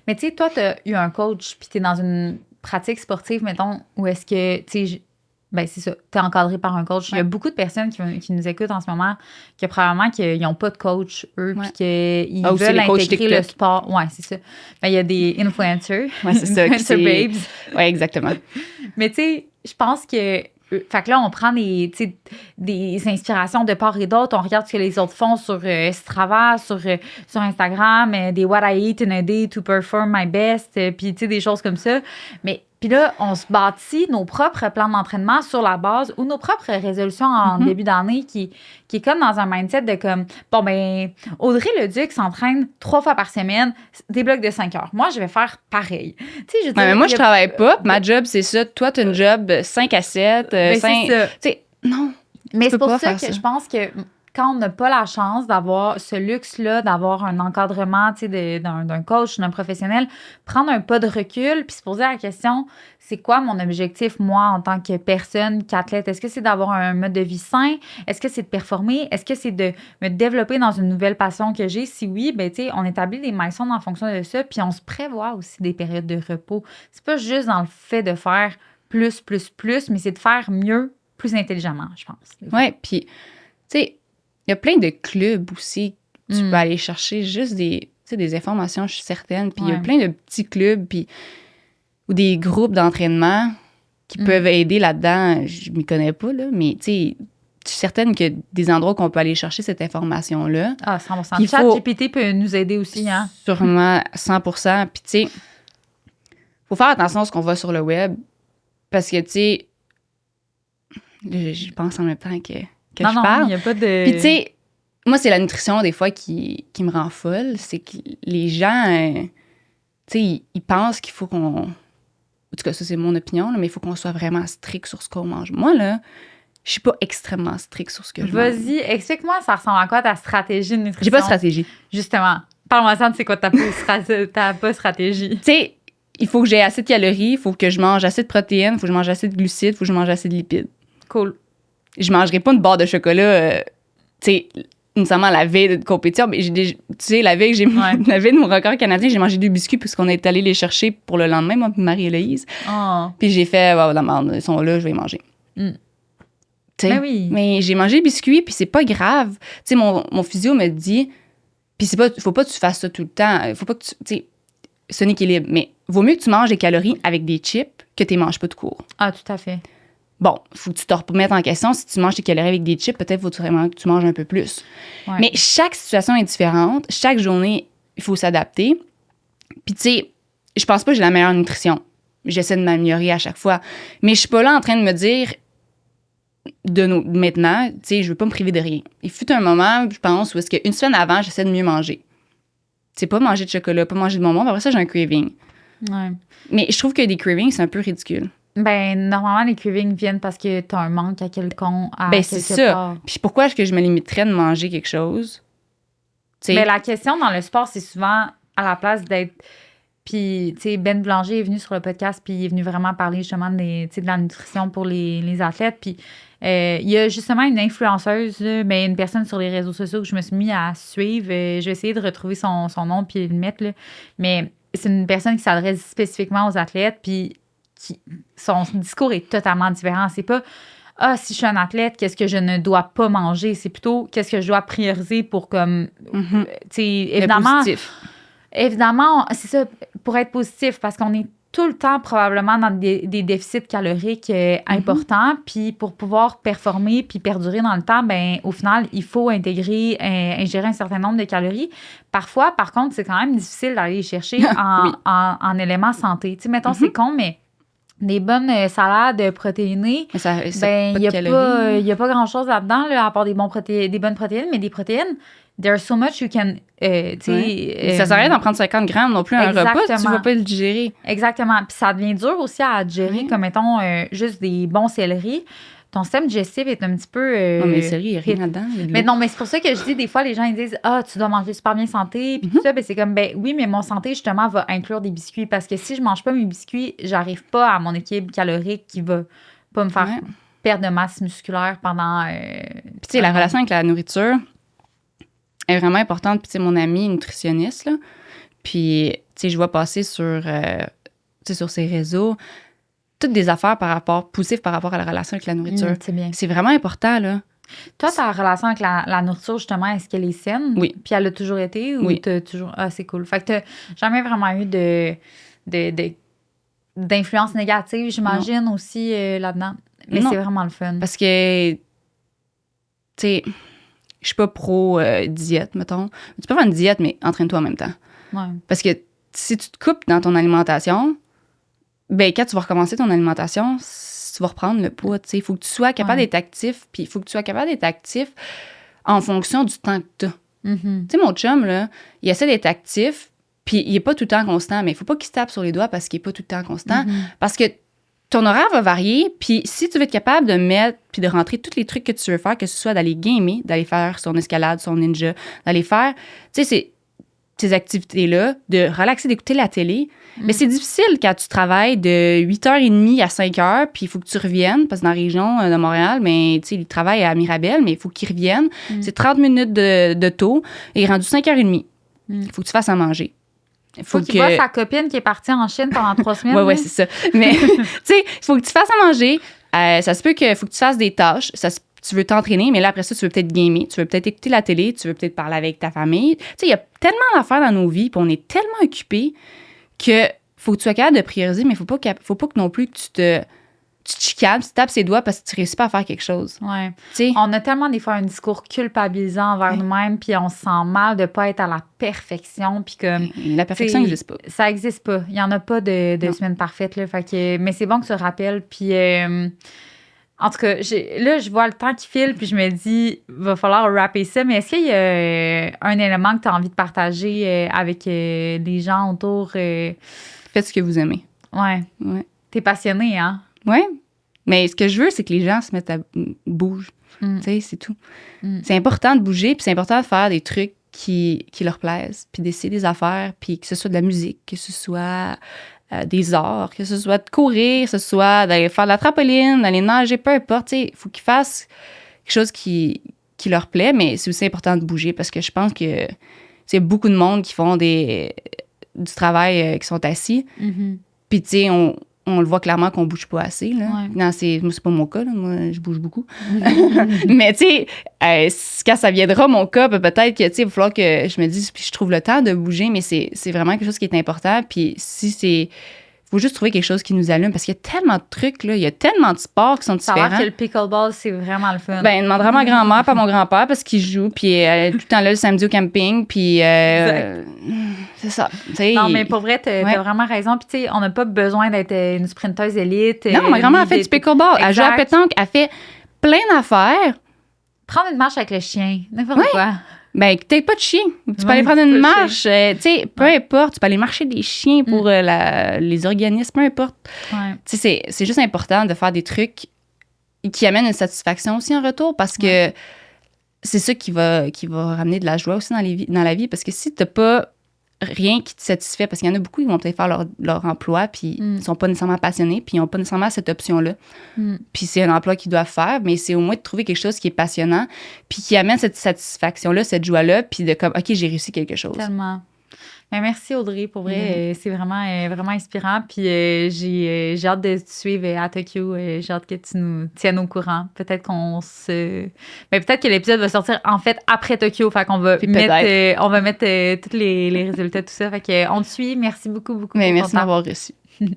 Mais tu sais, toi, tu as eu un coach, puis tu es dans une pratique sportive, mettons, où est-ce que, tu sais, ben c'est ça, tu es encadré par un coach. Il y a beaucoup de personnes qui nous écoutent en ce moment que probablement qu'ils n'ont pas de coach, eux, puis qu'ils veulent intégrer le sport. Ouais, c'est ça. Ben, il y a des influencers. Ouais, c'est ça. Influencer babes. Ouais, exactement. Mais tu sais, je pense que fait que là, on prend des inspirations de part et d'autre. On regarde ce que les autres font sur Strava, sur Instagram, des What I Eat in a Day to Perform My Best, puis tu sais, des choses comme ça. Mais puis là, on se bâtit nos propres plans d'entraînement sur la base ou nos propres résolutions en début d'année qui est comme dans un mindset de comme, bon, ben Audrey Leduc s'entraîne 3 fois par semaine, des blocs de 5 heures. Moi, je vais faire pareil. Tu sais, je veux dire, mais moi, je travaille pas. Ma job, c'est ça. Toi, tu as une job 5 à 7. Ben, 5... c'est ça. Tu sais, non. Mais c'est pour ça que je pense que quand on n'a pas la chance d'avoir ce luxe-là, d'avoir un encadrement d'un coach, d'un professionnel, prendre un pas de recul puis se poser la question, c'est quoi mon objectif, moi, en tant que personne, qu'athlète? Est-ce que c'est d'avoir un mode de vie sain? Est-ce que c'est de performer? Est-ce que c'est de me développer dans une nouvelle passion que j'ai? Si oui, ben tu sais, on établit des milestones en fonction de ça, puis on se prévoit aussi des périodes de repos. C'est pas juste dans le fait de faire plus, mais c'est de faire mieux, plus intelligemment, je pense. Oui, puis, tu sais, il y a plein de clubs aussi. Tu peux aller chercher juste des informations, je suis certaine. Puis il y a plein de petits clubs ou des groupes d'entraînement qui peuvent aider là-dedans. Je ne m'y connais pas, là, mais tu sais, je suis certaine qu'il y a des endroits qu'on peut aller chercher cette information-là. Ah, 100%. ChatGPT peut nous aider aussi, hein? Sûrement 100%. Puis tu sais, il faut faire attention à ce qu'on voit sur le web parce que, tu sais, je pense en même temps que je parle. Non, il n'y a pas de... Puis tu sais, moi, c'est la nutrition, des fois, qui me rend folle. C'est que les gens, tu sais, ils pensent qu'il faut qu'on... En tout cas, ça, c'est mon opinion, là, mais il faut qu'on soit vraiment strict sur ce qu'on mange. Moi, là, je suis pas extrêmement strict sur ce que je mange. Vas-y, explique-moi, ça ressemble à quoi ta stratégie de nutrition? J'ai pas de stratégie. Justement. Parle-moi ça, c'est quoi ta pas stratégie? Tu sais, il faut que j'ai assez de calories, il faut que je mange assez de protéines, il faut que je mange assez de glucides, il faut que je mange assez de lipides. Cool. Je mangerai pas une barre de chocolat, tu sais, nécessairement la veille de compétition, mais tu sais, la veille la veille de mon record canadien, j'ai mangé 2 biscuits puisqu'on est allé les chercher pour le lendemain, moi et Marie-Héloïse. Oh. Puis j'ai fait, la merde, ils sont là, je vais les manger. Ben oui. Mais j'ai mangé des biscuits, puis c'est pas grave. Tu sais, mon physio me dit, puis faut pas que tu fasses ça tout le temps. Faut pas que tu sais, c'est un équilibre. Mais vaut mieux que tu manges des calories avec des chips que tu les manges pas de court. Ah, tout à fait. Bon, faut que tu te remettes en question. Si tu manges tes calories avec des chips, peut-être faut vraiment que tu manges un peu plus. Ouais. Mais chaque situation est différente. Chaque journée, il faut s'adapter. Puis, tu sais, je pense pas que j'ai la meilleure nutrition. J'essaie de m'améliorer à chaque fois. Mais je suis pas là en train de me dire, maintenant, tu sais, je veux pas me priver de rien. Il fut un moment, je pense, où est-ce qu'une semaine avant, j'essaie de mieux manger. C'est pas manger de chocolat, pas manger de bonbons. Après ça, j'ai un craving. Ouais. Mais je trouve que des cravings, c'est un peu ridicule. Ben, normalement, les cravings viennent parce que t'as un manque à quelqu'un. Ben, c'est ça. Part. Puis pourquoi est-ce que je me limiterais de manger quelque chose? T'sais, mais la question dans le sport, c'est souvent à la place d'être... Puis, tu sais, Ben Boulanger est venu sur le podcast, puis il est venu vraiment parler justement de la nutrition pour les athlètes. Puis, il y a justement une influenceuse, là, ben, une personne sur les réseaux sociaux que je me suis mis à suivre. Je vais essayer de retrouver son nom puis le mettre, là. Mais c'est une personne qui s'adresse spécifiquement aux athlètes, puis son discours est totalement différent. C'est pas « Ah, si je suis un athlète, qu'est-ce que je ne dois pas manger? » C'est plutôt « Qu'est-ce que je dois prioriser pour comme... tu sais, évidemment, c'est ça, pour être positif, parce qu'on est tout le temps probablement dans des déficits caloriques importants, puis pour pouvoir performer puis perdurer dans le temps, ben au final, il faut ingérer un certain nombre de calories. Parfois, par contre, c'est quand même difficile d'aller les chercher en éléments santé. Tu sais, mettons, c'est con, mais des bonnes salades protéinées, ben il n'y a pas grand-chose là-dedans, là, à part des bonnes protéines, mais des protéines, there's so much you can... ça sert à rien d'en prendre 50 grammes non plus un repas, tu ne vas pas le digérer. Exactement. Puis ça devient dur aussi à digérer, comme mettons juste des bons céleris. Ton système digestif est un petit peu... non, mais le céleri, il n'y a rien là-dedans. Mais non, mais c'est pour ça que je dis, des fois, les gens ils disent « Ah, tu dois manger super bien santé. » Puis tout ça, ben c'est comme, ben oui, mais mon santé, justement, va inclure des biscuits. Parce que si je mange pas mes biscuits, j'arrive pas à mon équilibre calorique qui va pas me faire perdre de masse musculaire pendant... Puis tu sais, la relation avec la nourriture est vraiment importante. Puis tu sais, mon amie nutritionniste, là, puis tu sais, je vois passer sur ses réseaux toutes des affaires positives par rapport à la relation avec la nourriture. C'est bien. C'est vraiment important, là. Toi, ta relation avec la nourriture, justement, est-ce qu'elle est saine? Oui. Puis elle a toujours été? Ou t'as toujours... Ah, c'est cool. Fait que t'as jamais vraiment eu d'influence négative, j'imagine, aussi là-dedans. Mais c'est vraiment le fun. Parce que, tu sais, je suis pas pro-diète, mettons. Tu peux faire une diète, mais entraîne-toi en même temps. Ouais. Parce que si tu te coupes dans ton alimentation, ben quand tu vas recommencer ton alimentation, tu vas reprendre le poids. Il faut que tu sois capable d'être actif, puis il faut que tu sois capable d'être actif en fonction du temps que tu as. Tu sais, mon chum, là, il essaie d'être actif, puis il n'est pas tout le temps constant, mais il ne faut pas qu'il se tape sur les doigts parce qu'il n'est pas tout le temps constant. Parce que ton horaire va varier, puis si tu veux être capable de mettre puis de rentrer tous les trucs que tu veux faire, que ce soit d'aller gamer, d'aller faire son escalade, son ninja, d'aller faire, tu sais, ces activités-là, de relaxer, d'écouter la télé. Mais c'est difficile quand tu travailles de 8h30 à 5h, puis il faut que tu reviennes, parce que dans la région de Montréal, mais tu sais, il travaille à Mirabel, mais il faut qu'il revienne. C'est 30 minutes de taux, et il est rendu 5h30. Il faut que tu fasses à manger. Faut qu'il voit sa copine qui est partie en Chine pendant 3 semaines. Ouais, c'est ça. Mais, tu sais, il faut que tu fasses à manger. Ça se peut qu'il faut que tu fasses des tâches. Tu veux t'entraîner, mais là, après ça, tu veux peut-être gamer, tu veux peut-être écouter la télé, tu veux peut-être parler avec ta famille. Tu sais, il y a tellement d'affaires dans nos vies, puis on est tellement occupés que faut que tu sois capable de prioriser, mais faut pas que non plus que tu te chicanes, tu tapes ses doigts parce que tu réussis pas à faire quelque chose. Ouais. T'sais? On a tellement des fois un discours culpabilisant envers nous-mêmes, puis on se sent mal de pas être à la perfection, puis comme... La perfection n'existe pas. Ça existe pas. Il y en a pas de semaine parfaite, là. Fait que, mais c'est bon que tu te rappelles, puis... en tout cas, là, je vois le temps qui file, puis je me dis, va falloir rapper ça. Mais est-ce qu'il y a un élément que tu as envie de partager avec les gens autour? Faites ce que vous aimez. Ouais. T'es passionné, hein? Ouais. Mais ce que je veux, c'est que les gens se mettent à bouger. Tu sais, c'est tout. C'est important de bouger, puis c'est important de faire des trucs qui leur plaisent, puis d'essayer des affaires, puis que ce soit de la musique, que ce soit... des arts, que ce soit de courir, que ce soit d'aller faire de la trampoline, d'aller nager, peu importe. Il faut qu'ils fassent quelque chose qui leur plaît, mais c'est aussi important de bouger parce que je pense que c'est beaucoup de monde qui font du travail qui sont assis. Puis, tu sais, on le voit clairement qu'on bouge pas assez. Là. Ouais. Non, c'est pas mon cas. Là. Moi, je bouge beaucoup. Mais, tu sais, quand ça viendra, mon cas, peut-être que, tu sais, il va falloir que je me dise, puis je trouve le temps de bouger, mais c'est vraiment quelque chose qui est important. Puis, faut juste trouver quelque chose qui nous allume parce qu'il y a tellement de trucs, là. Il y a tellement de sports qui sont différents. Ça a l'air que le pickleball, c'est vraiment le fun. Ben, demandera à ma grand-mère, pas à mon grand-père, parce qu'il joue, puis elle est tout le temps là le samedi au camping, puis c'est ça. T'sais, non, mais pour vrai, t'as vraiment raison. Puis, tu sais, on n'a pas besoin d'être une sprinteuse élite. Non, ma grand-mère a fait du pickleball. Elle joue à pétanque, elle fait plein d'affaires. Prendre une marche avec le chien, n'importe quoi. Ben, peut-être pas de chien. Tu peux aller prendre une marche. Tu sais, peu importe. Tu peux aller marcher des chiens pour les organismes, peu importe. Ouais. Tu sais, c'est juste important de faire des trucs qui amènent une satisfaction aussi en retour parce que c'est ça qui va ramener de la joie aussi dans la vie. Parce que si t'as pas rien qui te satisfait, parce qu'il y en a beaucoup qui vont peut-être faire leur emploi puis ils sont pas nécessairement passionnés puis ils n'ont pas nécessairement cette option-là. Puis c'est un emploi qu'ils doivent faire, mais c'est au moins de trouver quelque chose qui est passionnant puis qui amène cette satisfaction-là, cette joie-là, puis de comme, OK, j'ai réussi quelque chose. Tellement. Mais merci Audrey, pour vrai, c'est vraiment inspirant. Puis j'ai hâte de te suivre à Tokyo. J'ai hâte que tu nous tiennes au courant. Peut-être mais peut-être que l'épisode va sortir en fait après Tokyo. Fait qu'on va mettre tous les résultats, tout ça. Fait qu'on te suit. Merci beaucoup. Mais merci de m'avoir reçu.